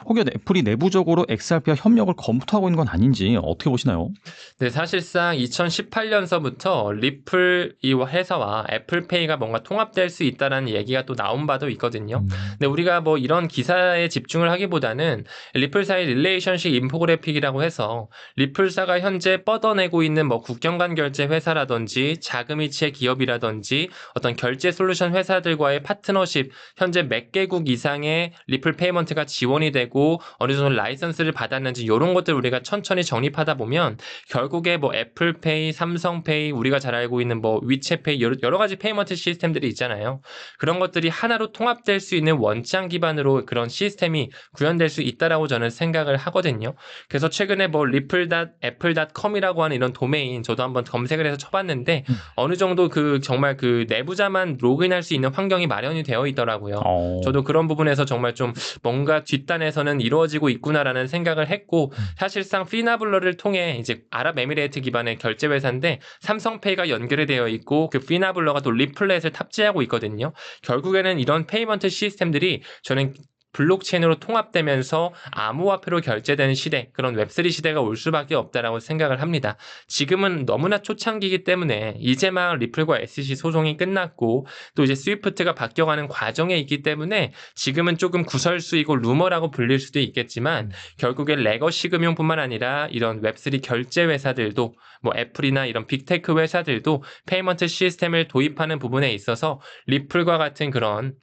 혹여 애플이 내부적으로 XRP와 협력을 검토하고 있는 건 아닌지 어떻게 보시나요? 네, 사실상 2018년서부터 리플 이 회사와 애플페이가 뭔가 통합될 수 있다는 얘기가 또 나온 바도 있거든요. 근데 우리가 뭐 이런 기사에 집중을 하기보다는 리플사의 릴레이션식 인포그래픽이라고 해서 리플사가 현재 뻗어내고 알고 있는 뭐 국경 간 결제 회사라든지 자금 이체 기업이라든지 어떤 결제 솔루션 회사들과의 파트너십, 현재 몇 개국 이상의 리플 페이먼트가 지원이 되고 어느 정도 라이선스를 받았는지 이런 것들 우리가 천천히 정립하다 보면 결국에 뭐 애플페이, 삼성페이, 우리가 잘 알고 있는 뭐 위챗페이 여러 가지 페이먼트 시스템들이 있잖아요. 그런 것들이 하나로 통합될 수 있는 원장 기반으로 그런 시스템이 구현될 수 있다라고 저는 생각을 하거든요. 그래서 최근에 뭐 ripple.apple.com이라고 하는 이런 도메인 저도 한번 검색을 해서 쳐봤는데 어느 정도 그 정말 그 내부자만 로그인할 수 있는 환경이 마련이 되어 있더라고요. 저도 그런 부분에서 정말 좀 뭔가 뒷단에서는 이루어지고 있구나라는 생각을 했고 사실상 피나블러를 통해 이제 아랍에미레이트 기반의 결제 회사인데 삼성페이가 연결이 되어 있고 그 피나블러가 또 리플렛을 탑재하고 있거든요. 결국에는 이런 페이먼트 시스템들이 저는 블록체인으로 통합되면서 암호화폐로 결제되는 시대, 그런 웹3 시대가 올 수밖에 없다라고 생각을 합니다. 지금은 너무나 초창기이기 때문에 이제 막 리플과 SEC 소송이 끝났고 또 이제 스위프트가 바뀌어가는 과정에 있기 때문에 지금은 조금 구설수이고 루머라고 불릴 수도 있겠지만 결국에 레거시 금융뿐만 아니라 이런 웹3 결제 회사들도 뭐 애플이나 이런 빅테크 회사들도 페이먼트 시스템을 도입하는 부분에 있어서 리플과 같은 그런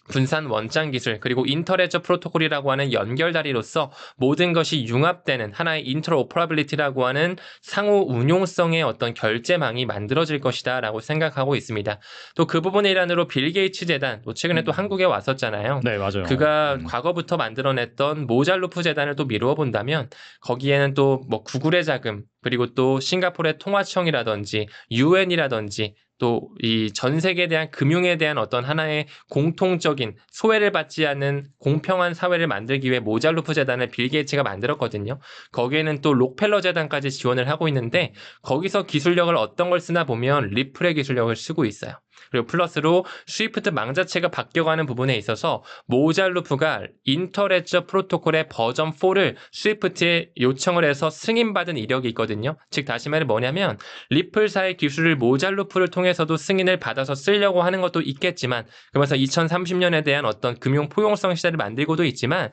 분산 원장 기술 그리고 인터레저 프로토콜이라고 하는 연결다리로서 모든 것이 융합되는 하나의 인터오퍼러빌리티라고 하는 상호 운용성의 어떤 결제망이 만들어질 것이다 라고 생각하고 있습니다. 또 그 부분의 일환으로 빌 게이츠 재단 최근에 또 한국에 왔었잖아요. 네, 맞아요. 그가 과거부터 만들어냈던 모잘루프 재단을 또 미루어 본다면 거기에는 또 뭐 구글의 자금 그리고 또 싱가포르의 통화청이라든지 유엔이라든지 또 이 전 세계에 대한 금융에 대한 어떤 하나의 공통적인 소외를 받지 않는 공평한 사회를 만들기 위해 모잘루프 재단을 빌 게이츠가 만들었거든요. 거기에는 또 록펠러 재단까지 지원을 하고 있는데 거기서 기술력을 어떤 걸 쓰나 보면 리플의 기술력을 쓰고 있어요. 그리고 플러스로 스위프트 망자체가 바뀌어가는 부분에 있어서 모잘루프가 인터레저 프로토콜의 버전 4를 스위프트에 요청을 해서 승인받은 이력이 있거든요. 즉 다시 말해 뭐냐면 리플사의 기술을 모잘루프를 통해서도 승인을 받아서 쓰려고 하는 것도 있겠지만 그러면서 2030년에 대한 어떤 금융 포용성 시대를 만들고도 있지만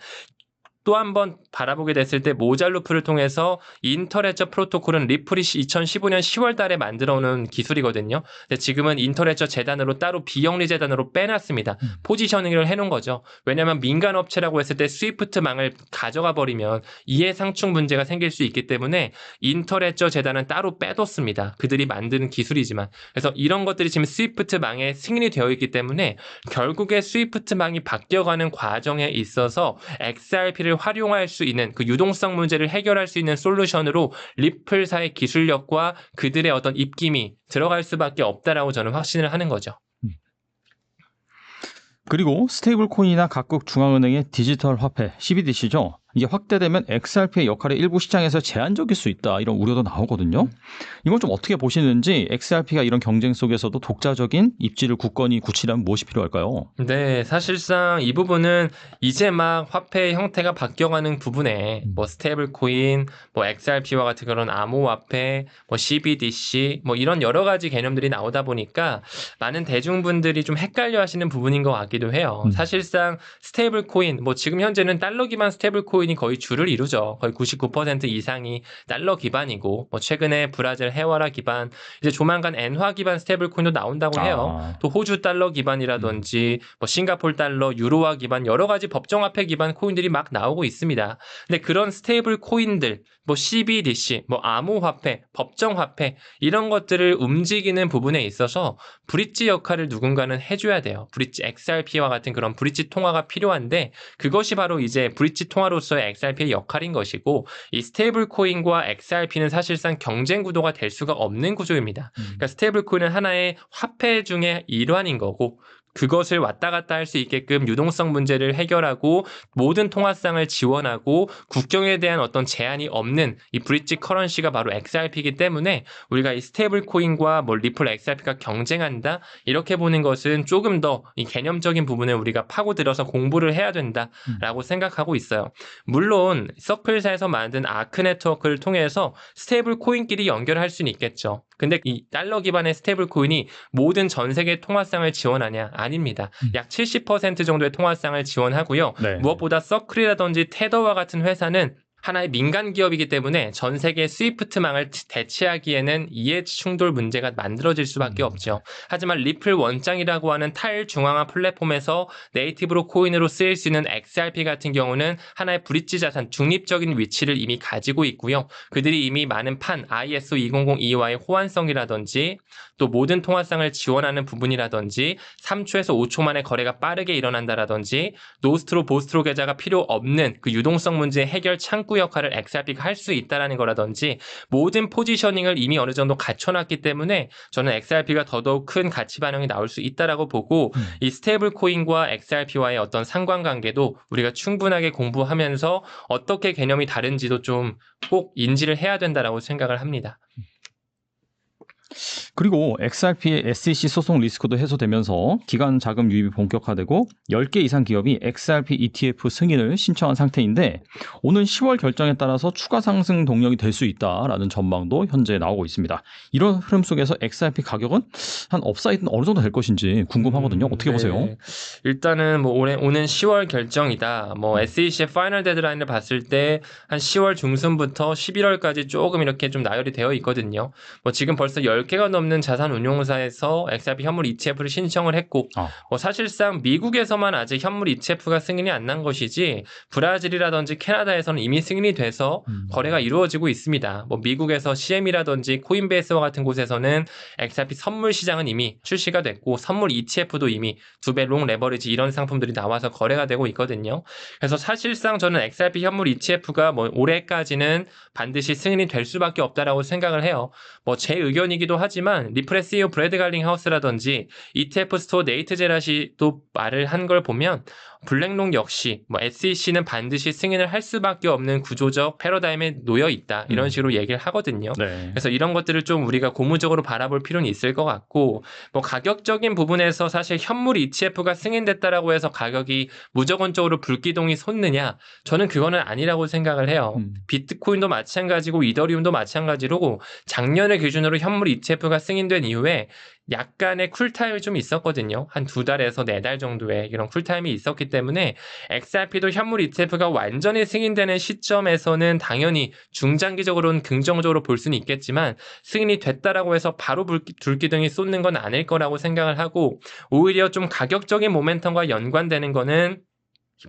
또 한 번 바라보게 됐을 때 모잘루프를 통해서 인터레저 프로토콜은 리플이 2015년 10월 달에 만들어 놓은 기술이거든요. 근데 지금은 인터레저 재단으로 따로 비영리 재단으로 빼놨습니다. 포지셔닝을 해놓은 거죠. 왜냐하면 민간 업체라고 했을 때 스위프트망을 가져가 버리면 이해상충 문제가 생길 수 있기 때문에 인터레저 재단은 따로 빼뒀습니다. 그들이 만드는 기술이지만. 그래서 이런 것들이 지금 스위프트망에 승인이 되어 있기 때문에 결국에 스위프트망이 바뀌어가는 과정에 있어서 XRP를 활용할 수 있는 그 유동성 문제를 해결할 수 있는 솔루션으로 리플사의 기술력과 그들의 어떤 입김이 들어갈 수밖에 없다라고 저는 확신을 하는 거죠. 그리고 스테이블 코인이나 각국 중앙은행의 디지털 화폐 CBDC죠. 이게 확대되면 XRP의 역할이 일부 시장에서 제한적일 수 있다 이런 우려도 나오거든요. 이건 좀 어떻게 보시는지 XRP가 이런 경쟁 속에서도 독자적인 입지를 굳건히 굳히려면 무엇이 필요할까요? 네, 사실상 이 부분은 이제 막 화폐의 형태가 바뀌어가는 부분에 뭐 스테이블 코인, 뭐 XRP와 같은 그런 암호화폐, 뭐 CBDC, 뭐 이런 여러 가지 개념들이 나오다 보니까 많은 대중분들이 좀 헷갈려 하시는 부분인 것 같기도 해요. 사실상 스테이블 코인, 뭐 지금 현재는 달러 기반 스테이블 코인이 거의 주를 이루죠. 거의 99% 이상이 달러 기반이고, 뭐 최근에 브라질 헤와라 기반, 이제 조만간 엔화 기반 스테이블 코인도 나온다고 해요. 또 호주 달러 기반이라든지 뭐 싱가포르 달러, 유로화 기반 여러 가지 법정화폐 기반 코인들이 막 나오고 있습니다. 근데 그런 스테이블 코인들, 뭐 CBDC, 뭐 암호화폐, 법정화폐 이런 것들을 움직이는 부분에 있어서 브릿지 역할을 누군가는 해줘야 돼요. 브릿지 XRP와 같은 그런 브릿지 통화가 필요한데 그것이 바로 이제 브릿지 통화로서의 XRP의 역할인 것이고 이 스테이블 코인과 XRP는 사실상 경쟁 구도가 될 수가 없는 구조입니다. 그러니까 스테이블 코인은 하나의 화폐 중에 일환인 거고 그것을 왔다 갔다 할 수 있게끔 유동성 문제를 해결하고 모든 통화상을 지원하고 국경에 대한 어떤 제한이 없는 이 브릿지 커런시가 바로 XRP이기 때문에 우리가 이 스테이블 코인과 뭐 리플 XRP가 경쟁한다 이렇게 보는 것은 조금 더 이 개념적인 부분을 우리가 파고들어서 공부를 해야 된다라고 생각하고 있어요. 물론 서클사에서 만든 아크 네트워크를 통해서 스테이블 코인끼리 연결할 수는 있겠죠. 근데 이 달러 기반의 스테이블 코인이 모든 전 세계 통화상을 지원하냐? 아닙니다. 약 70% 정도의 통화상을 지원하고요. 네. 무엇보다 서클이라든지 테더와 같은 회사는 하나의 민간 기업이기 때문에 전 세계 스위프트망을 대체하기에는 이해 충돌 문제가 만들어질 수밖에 없죠. 하지만 리플 원장이라고 하는 탈중앙화 플랫폼에서 네이티브로 코인으로 쓰일 수 있는 XRP 같은 경우는 하나의 브릿지 자산, 중립적인 위치를 이미 가지고 있고요. 그들이 이미 많은 판, ISO 2002와의 호환성이라든지 또 모든 통화상을 지원하는 부분이라든지 3초에서 5초 만에 거래가 빠르게 일어난다라든지 노스트로 보스트로 계좌가 필요 없는 그 유동성 문제의 해결 창구 역할을 XRP가 할 수 있다라는 거라든지 모든 포지셔닝을 이미 어느 정도 갖춰놨기 때문에 저는 XRP가 더더욱 큰 가치 반영이 나올 수 있다라고 보고 이 스테이블 코인과 XRP와의 어떤 상관관계도 우리가 충분하게 공부하면서 어떻게 개념이 다른지도 좀 꼭 인지를 해야 된다라고 생각을 합니다. 그리고 XRP의 SEC 소송 리스크도 해소되면서 기관 자금 유입이 본격화되고 10개 이상 기업이 XRP ETF 승인을 신청한 상태인데 오는 10월 결정에 따라서 추가 상승 동력이 될 수 있다라는 전망도 현재 나오고 있습니다. 이런 흐름 속에서 XRP 가격은 한 업사이드는 어느 정도 될 것인지 궁금하거든요. 어떻게 네. 보세요? 일단은 뭐 오는 10월 결정이다. 뭐 SEC의 파이널 데드라인을 봤을 때 한 10월 중순부터 11월까지 조금 이렇게 좀 나열이 되어 있거든요. 뭐 지금 벌써 10개가 넘는 자산 운용사에서 XRP 현물 ETF를 신청을 했고 뭐 사실상 미국에서만 아직 현물 ETF가 승인이 안 난 것이지 브라질이라든지 캐나다에서는 이미 승인이 돼서 거래가 이루어지고 있습니다. 뭐 미국에서 CM이라든지 코인베이스와 같은 곳에서는 XRP 선물 시장은 이미 출시가 됐고 선물 ETF도 이미 2배 롱 레버리지 이런 상품들이 나와서 거래가 되고 있거든요. 그래서 사실상 저는 XRP 현물 ETF가 뭐 올해까지는 반드시 승인이 될 수밖에 없다라고 생각을 해요. 뭐 제 의견이기도 하지만 리플의 CEO 브래드 갈링하우스라든지 ETF 스토어 네이트 제라시 또 말을 한 걸 보면 블랙록 역시 뭐 SEC는 반드시 승인을 할 수밖에 없는 구조적 패러다임에 놓여 있다 이런 식으로 얘기를 하거든요. 네. 그래서 이런 것들을 좀 우리가 고무적으로 바라볼 필요는 있을 것 같고 뭐 가격적인 부분에서 사실 현물 ETF가 승인됐다라고 해서 가격이 무조건적으로 불기둥이 솟느냐 저는 그거는 아니라고 생각을 해요. 비트코인도 마찬가지고 이더리움도 마찬가지로 작년을 기준으로 현물 ETF가 승인된 이후에 약간의 쿨타임이 좀 있었거든요. 한 2달에서 4달 정도의 이런 쿨타임이 있었기 때문에 XRP도 현물 ETF가 완전히 승인되는 시점에서는 당연히 중장기적으로는 긍정적으로 볼 수는 있겠지만 승인이 됐다라고 해서 바로 불기둥이 쏟는 건 아닐 거라고 생각을 하고 오히려 좀 가격적인 모멘텀과 연관되는 거는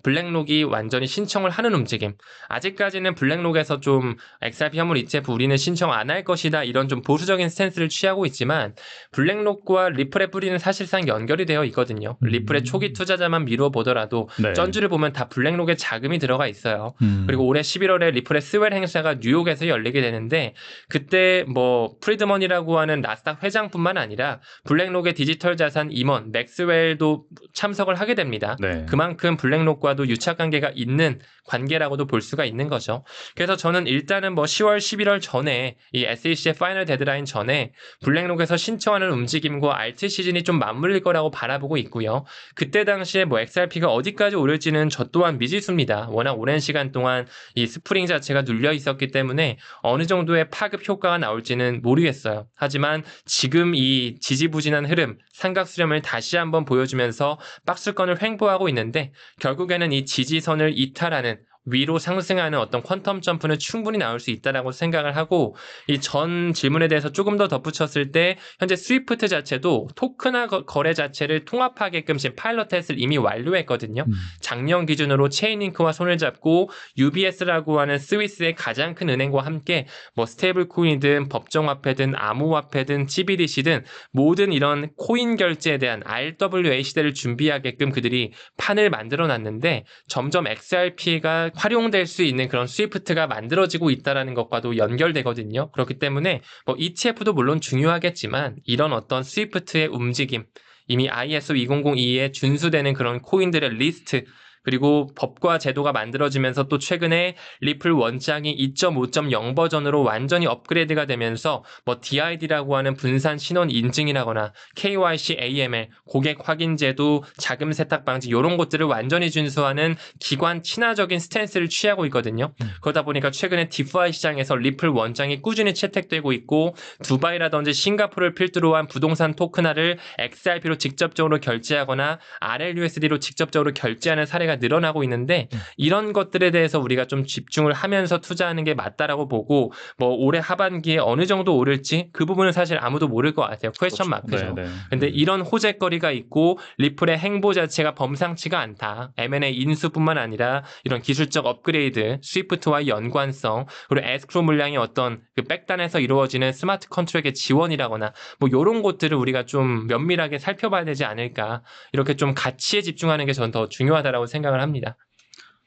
블랙록이 완전히 신청을 하는 움직임. 아직까지는 블랙록에서 좀 XRP 현물 ETF 우리는 신청 안 할 것이다 이런 좀 보수적인 스탠스를 취하고 있지만 블랙록과 리플의 뿌리는 사실상 연결이 되어 있거든요. 리플의 초기 투자자만 미루어 보더라도 네. 전주를 보면 다 블랙록에 자금이 들어가 있어요. 그리고 올해 11월에 리플의 스웰 행사가 뉴욕에서 열리게 되는데 그때 뭐 프리드먼이라고 하는 나스닥 회장뿐만 아니라 블랙록의 디지털 자산 임원 맥스웰도 참석을 하게 됩니다. 네. 그만큼 블랙록과도 유착관계가 있는 관계라고도 볼 수가 있는 거죠. 그래서 저는 일단은 뭐 10월, 11월 전에 이 SEC의 파이널 데드라인 전에 블랙록에서 신청하는 움직임과 알트 시즌이 좀 맞물릴 거라고 바라보고 있고요. 그때 당시에 뭐 XRP가 어디까지 오를지는 저 또한 미지수입니다. 워낙 오랜 시간 동안 이 스프링 자체가 눌려 있었기 때문에 어느 정도의 파급 효과가 나올지는 모르겠어요. 하지만 지금 이 지지부진한 흐름, 삼각수렴을 다시 한번 보여주면서 박스권을 횡보하고 있는데 결국에는 이 지지선을 이탈하는 위로 상승하는 어떤 퀀텀 점프는 충분히 나올 수 있다라고 생각을 하고 이 전 질문에 대해서 조금 더 덧붙였을 때 현재 스위프트 자체도 토큰화 거래 자체를 통합하게끔 지금 파일럿 테스트를 이미 완료했거든요. 작년 기준으로 체인링크와 손을 잡고 UBS라고 하는 스위스의 가장 큰 은행과 함께 뭐 스테이블 코인이든 법정화폐든 암호화폐든 CBDC든 모든 이런 코인 결제에 대한 RWA 시대를 준비하게끔 그들이 판을 만들어 놨는데 점점 XRP가 활용될 수 있는 그런 스위프트가 만들어지고 있다는 것과도 연결되거든요. 그렇기 때문에 뭐 ETF도 물론 중요하겠지만 이런 어떤 스위프트의 움직임, 이미 ISO 2002에 준수되는 그런 코인들의 리스트 그리고 법과 제도가 만들어지면서 또 최근에 리플 원장이 2.5.0 버전으로 완전히 업그레이드가 되면서 뭐 DID라고 하는 분산 신원 인증이라거나 KYC AML, 고객 확인 제도, 자금 세탁 방지 이런 것들을 완전히 준수하는 기관 친화적인 스탠스를 취하고 있거든요. 그러다 보니까 최근에 디파이 시장에서 리플 원장이 꾸준히 채택되고 있고 두바이라든지 싱가포르를 필두로 한 부동산 토큰화를 XRP로 직접적으로 결제하거나 RLUSD로 직접적으로 결제하는 사례가 차이가 늘어나고 있는데 이런 것들에 대해서 우리가 좀 집중을 하면서 투자하는 게 맞다라고 보고 뭐 올해 하반기에 어느 정도 오를지 그 부분은 사실 아무도 모를 것 같아요. 퀘스천 마크죠. 네, 네. 근데 이런 호재거리가 있고 리플의 행보 자체가 범상치가 않다. M&A 인수뿐만 아니라 이런 기술적 업그레이드, 스위프트와의 연관성, 그리고 에스크로 물량이 어떤 그 백단에서 이루어지는 스마트 컨트랙의 지원이라거나 뭐 이런 것들을 우리가 좀 면밀하게 살펴봐야 되지 않을까. 이렇게 좀 가치에 집중하는 게 전 더 중요하다라고 생각을 합니다.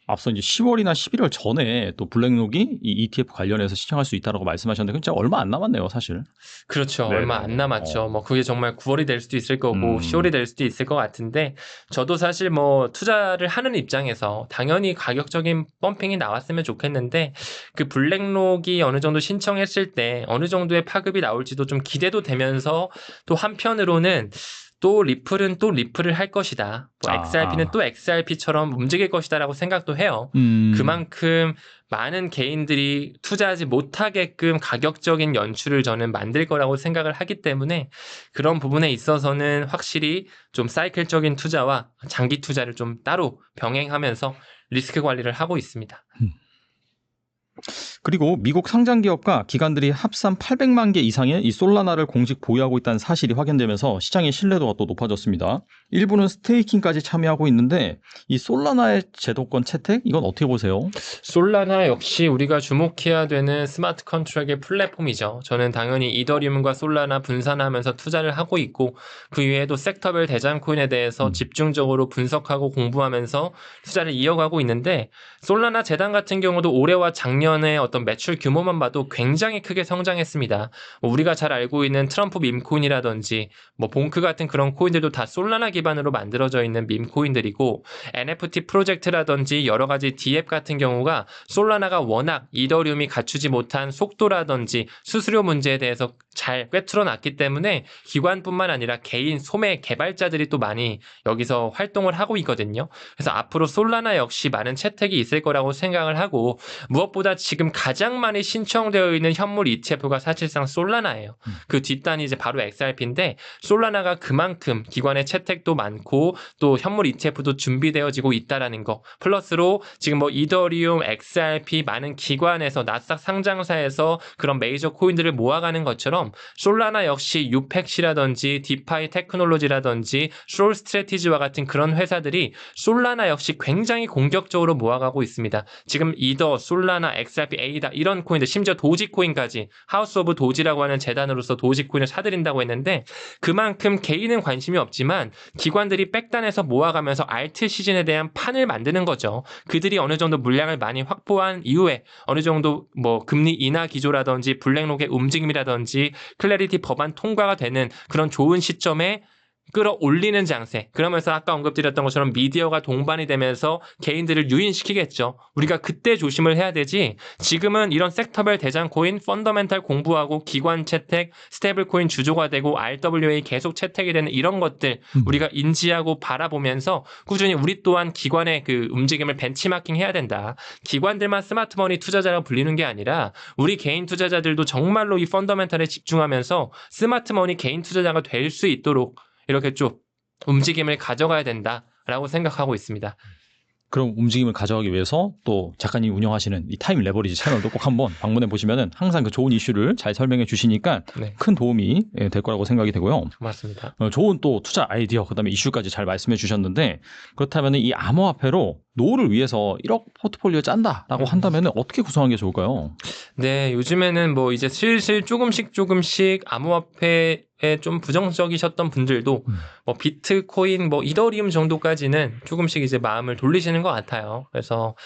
앞서 이제 10월이나 11월 전에 또 블랙록이 이 ETF 관련해서 시청할 수 있다라고 말씀하셨는데 진짜 얼마 안 남았네요, 사실. 그렇죠. 네네. 얼마 안 남았죠. 뭐 그게 정말 9월이 될 수도 있을 거고 10월이 될 수도 있을 것 같은데 저도 사실 뭐 투자를 하는 입장에서 당연히 가격적인 펌핑이 나왔으면 좋겠는데 그 블랙록이 어느 정도 신청했을 때 어느 정도의 파급이 나올지도 좀 기대도 되면서 또 한편으로는 또 리플은 또 리플을 할 것이다. 뭐 XRP는 또 XRP처럼 움직일 것이다라고 생각도 해요. 그만큼 많은 개인들이 투자하지 못하게끔 가격적인 연출을 저는 만들 거라고 생각을 하기 때문에 그런 부분에 있어서는 확실히 좀 사이클적인 투자와 장기 투자를 좀 따로 병행하면서 리스크 관리를 하고 있습니다. 그리고 미국 상장 기업과 기관들이 합산 800만 개 이상의 이 솔라나를 공식 보유하고 있다는 사실이 확인되면서 시장의 신뢰도가 또 높아졌습니다. 일부는 스테이킹까지 참여하고 있는데 이 솔라나의 제도권 채택 이건 어떻게 보세요? 솔라나 역시 우리가 주목해야 되는 스마트 컨트랙의 플랫폼이죠. 저는 당연히 이더리움과 솔라나 분산하면서 투자를 하고 있고 그 외에도 섹터별 대장 코인에 대해서 집중적으로 분석하고 공부하면서 투자를 이어가고 있는데 솔라나 재단 같은 경우도 올해와 작년에 어떤 매출 규모만 봐도 굉장히 크게 성장했습니다. 우리가 잘 알고 있는 트럼프 밈코인이라든지 뭐 봉크 같은 그런 코인들도 다 솔라나 기반으로 만들어져 있는 밈코인들이고 NFT 프로젝트라든지 여러 가지 DApp 같은 경우가 솔라나가 워낙 이더리움이 갖추지 못한 속도라든지 수수료 문제에 대해서 잘 꿰뚫어 놨기 때문에 기관뿐만 아니라 개인 소매 개발자들이 또 많이 여기서 활동을 하고 있거든요. 그래서 앞으로 솔라나 역시 많은 채택이 있을 거라고 생각을 하고 무엇보다 지금 가장 많이 신청되어 있는 현물 ETF가 사실상 솔라나예요. 그 뒷단이 이제 바로 XRP인데 솔라나가 그만큼 기관의 채택도 많고 또 현물 ETF도 준비되어지고 있다라는 거. 플러스로 지금 뭐 이더리움, XRP 많은 기관에서 나스닥 상장사에서 그런 메이저 코인들을 모아가는 것처럼 솔라나 역시 유팩시라든지 디파이 테크놀로지라든지 솔 스트래티지와 같은 그런 회사들이 솔라나 역시 굉장히 공격적으로 모아가고 있습니다. 지금 이더, 솔라나, XRP, 에이다 이런 코인들 심지어 도지코인까지 하우스 오브 도지라고 하는 재단으로서 도지코인을 사들인다고 했는데 그만큼 개인은 관심이 없지만 기관들이 백단에서 모아가면서 알트 시즌에 대한 판을 만드는 거죠. 그들이 어느 정도 물량을 많이 확보한 이후에 어느 정도 뭐 금리 인하 기조라든지 블랙록의 움직임이라든지 클래리티 법안 통과가 되는 그런 좋은 시점에 끌어올리는 장세. 그러면서 아까 언급드렸던 것처럼 미디어가 동반이 되면서 개인들을 유인시키겠죠. 우리가 그때 조심을 해야 되지 지금은 이런 섹터별 대장 코인 펀더멘탈 공부하고 기관 채택, 스테이블 코인 주조가 되고 RWA 계속 채택이 되는 이런 것들 우리가 인지하고 바라보면서 꾸준히 우리 또한 기관의 그 움직임을 벤치마킹 해야 된다. 기관들만 스마트머니 투자자라고 불리는 게 아니라 우리 개인 투자자들도 정말로 이 펀더멘탈에 집중하면서 스마트머니 개인 투자자가 될 수 있도록 이렇게 좀 움직임을 가져가야 된다라고 생각하고 있습니다. 그럼 움직임을 가져가기 위해서 또 작가님 운영하시는 이 타임 레버리지 채널도 꼭 한번 방문해 보시면은 항상 그 좋은 이슈를 잘 설명해 주시니까 네. 큰 도움이 될 거라고 생각이 되고요. 맞습니다. 좋은 또 투자 아이디어 그다음에 이슈까지 잘 말씀해 주셨는데 그렇다면 이 암호화폐로 노후를 위해서 1억 포트폴리오 짠다라고 한다면 어떻게 구성하는 게 좋을까요? 네, 요즘에는 뭐 이제 슬슬 조금씩 암호화폐에 좀 부정적이셨던 분들도 뭐 비트코인, 뭐 이더리움 정도까지는 조금씩 이제 마음을 돌리시는 것 같아요. 그래서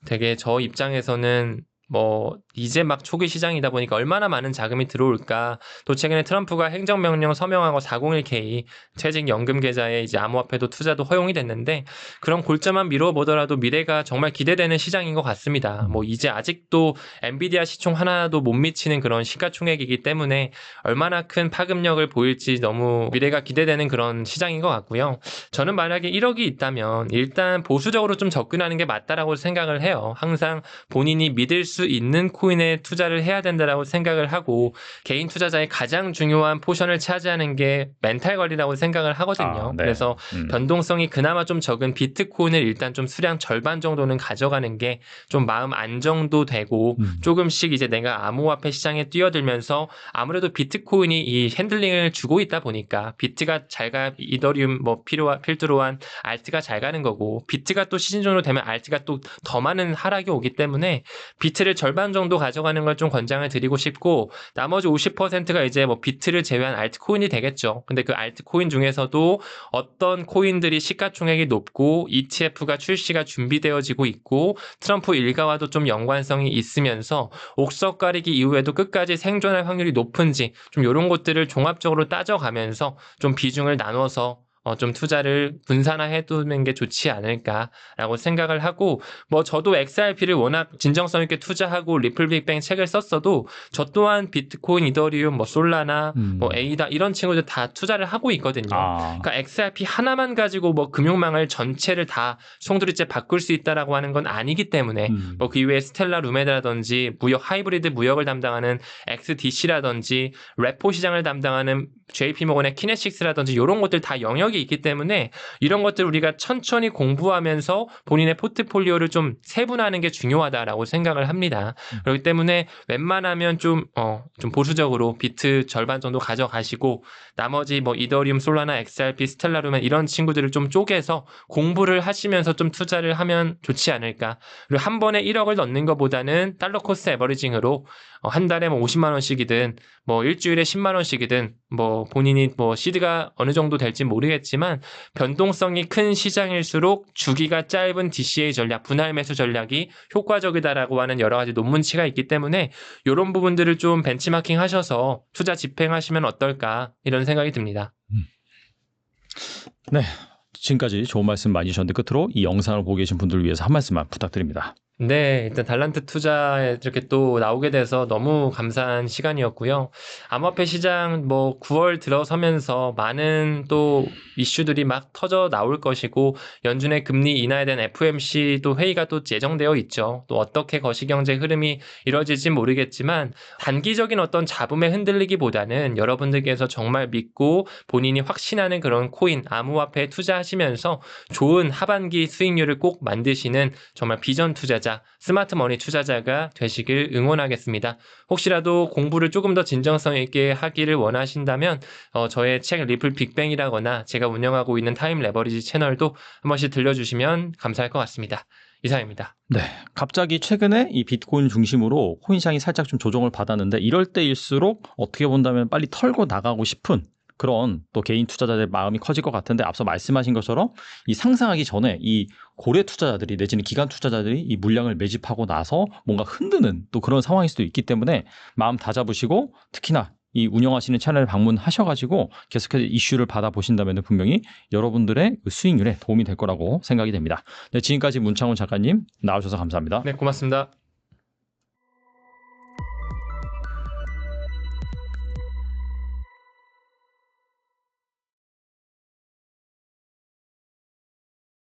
되게 저 입장에서는 뭐 이제 막 초기 시장이다 보니까 얼마나 많은 자금이 들어올까. 또 최근에 트럼프가 행정명령 서명하고 401k 퇴직 연금 계좌에 이제 암호화폐도 투자도 허용이 됐는데 그런 골자만 미뤄보더라도 미래가 정말 기대되는 시장인 것 같습니다. 뭐 이제 아직도 엔비디아 시총 하나도 못 미치는 그런 시가총액이기 때문에 얼마나 큰 파급력을 보일지 너무 미래가 기대되는 그런 시장인 것 같고요. 저는 만약에 1억이 있다면 일단 보수적으로 좀 접근하는 게 맞다라고 생각을 해요. 항상 본인이 믿을 수 수 있는 코인에 투자를 해야 된다라고 생각을 하고 개인 투자자의 가장 중요한 포션을 차지하는 게 멘탈 관리라고 생각을 하거든요. 네. 그래서 변동성이 그나마 좀 적은 비트코인을 일단 좀 수량 절반 정도는 가져가는 게 좀 마음 안정도 되고 조금씩 이제 내가 암호화폐 시장에 뛰어들면서 아무래도 비트코인이 이 핸들링을 주고 있다 보니까 비트가 잘 가, 이더리움 뭐 필두로한 알트가 잘 가는 거고 비트가 또 시즌 정도 되면 알트가 또 더 많은 하락이 오기 때문에 비트를 절반 정도 가져가는 걸 좀 권장을 드리고 싶고 나머지 50%가 이제 뭐 비트를 제외한 알트코인이 되겠죠. 근데 그 알트코인 중에서도 어떤 코인들이 시가총액이 높고 ETF가 출시가 준비되어지고 있고 트럼프 일가와도 좀 연관성이 있으면서 옥석 가리기 이후에도 끝까지 생존할 확률이 높은지 좀 이런 것들을 종합적으로 따져가면서 좀 비중을 나눠서 좀 투자를 분산화해 두는 게 좋지 않을까라고 생각을 하고 뭐 저도 XRP를 워낙 진정성 있게 투자하고 리플 빅뱅 책을 썼어도 저 또한 비트코인, 이더리움, 뭐 솔라나 뭐 에이다 이런 친구들 다 투자를 하고 있거든요. 그러니까 XRP 하나만 가지고 뭐 금융망을 전체를 다 송두리째 바꿀 수 있다라고 하는 건 아니기 때문에 뭐 그 이외에 스텔라 루메다라든지 무역 하이브리드 무역을 담당하는 XDC라든지 레포 시장을 담당하는 JP모건의 키네식스라든지 이런 것들 다 영역이 있기 때문에 이런 것들 우리가 천천히 공부하면서 본인의 포트폴리오를 좀 세분화하는 게 중요하다라고 생각을 합니다. 그렇기 때문에 웬만하면 좀 보수적으로 비트 절반 정도 가져가시고 나머지 뭐 이더리움, 솔라나, XRP, 스텔라루멘 이런 친구들을 좀 쪼개서 공부를 하시면서 좀 투자를 하면 좋지 않을까. 그리고 한 번에 1억을 넣는 것보다는 달러 코스트 에버리징으로 한 달에 뭐 50만 원씩이든 뭐 일주일에 10만 원씩이든 뭐 본인이 뭐 시드가 어느 정도 될지 모르겠지만 변동성이 큰 시장일수록 주기가 짧은 DCA 전략, 분할 매수 전략이 효과적이다라고 하는 여러 가지 논문치가 있기 때문에 이런 부분들을 좀 벤치마킹 하셔서 투자 집행하시면 어떨까 이런 생각이 듭니다. 네. 지금까지 좋은 말씀 많이 주셨는데 끝으로 이 영상을 보고 계신 분들을 위해서 한 말씀만 부탁드립니다. 네, 일단 달란트 투자에 이렇게 또 나오게 돼서 너무 감사한 시간이었고요. 암호화폐 시장 뭐 9월 들어서면서 많은 또 이슈들이 막 터져 나올 것이고 연준의 금리 인하에 대한 FOMC도 회의가 또 예정되어 있죠. 또 어떻게 거시경제 흐름이 이뤄질지 모르겠지만 단기적인 어떤 잡음에 흔들리기보다는 여러분들께서 정말 믿고 본인이 확신하는 그런 코인, 암호화폐에 투자하시면서 좋은 하반기 수익률을 꼭 만드시는 정말 비전 투자자 스마트 머니 투자자가 되시길 응원하겠습니다. 혹시라도 공부를 조금 더 진정성 있게 하기를 원하신다면 저의 책 리플 빅뱅이라거나 제가 운영하고 있는 타임 레버리지 채널도 한 번씩 들려주시면 감사할 것 같습니다. 이상입니다. 네, 갑자기 최근에 이 비트코인 중심으로 코인 시장이 살짝 좀 조정을 받았는데 이럴 때일수록 어떻게 본다면 빨리 털고 나가고 싶은 그런 또 개인 투자자들의 마음이 커질 것 같은데 앞서 말씀하신 것처럼 이 상승하기 전에 이 고래 투자자들이 내지는 기관 투자자들이 이 물량을 매집하고 나서 뭔가 흔드는 또 그런 상황일 수도 있기 때문에 마음 다잡으시고 특히나 이 운영하시는 채널을 방문하셔가지고 계속해서 이슈를 받아보신다면 분명히 여러분들의 수익률에 도움이 될 거라고 생각이 됩니다. 네, 지금까지 문창훈 작가님 나와주셔서 감사합니다. 네, 고맙습니다.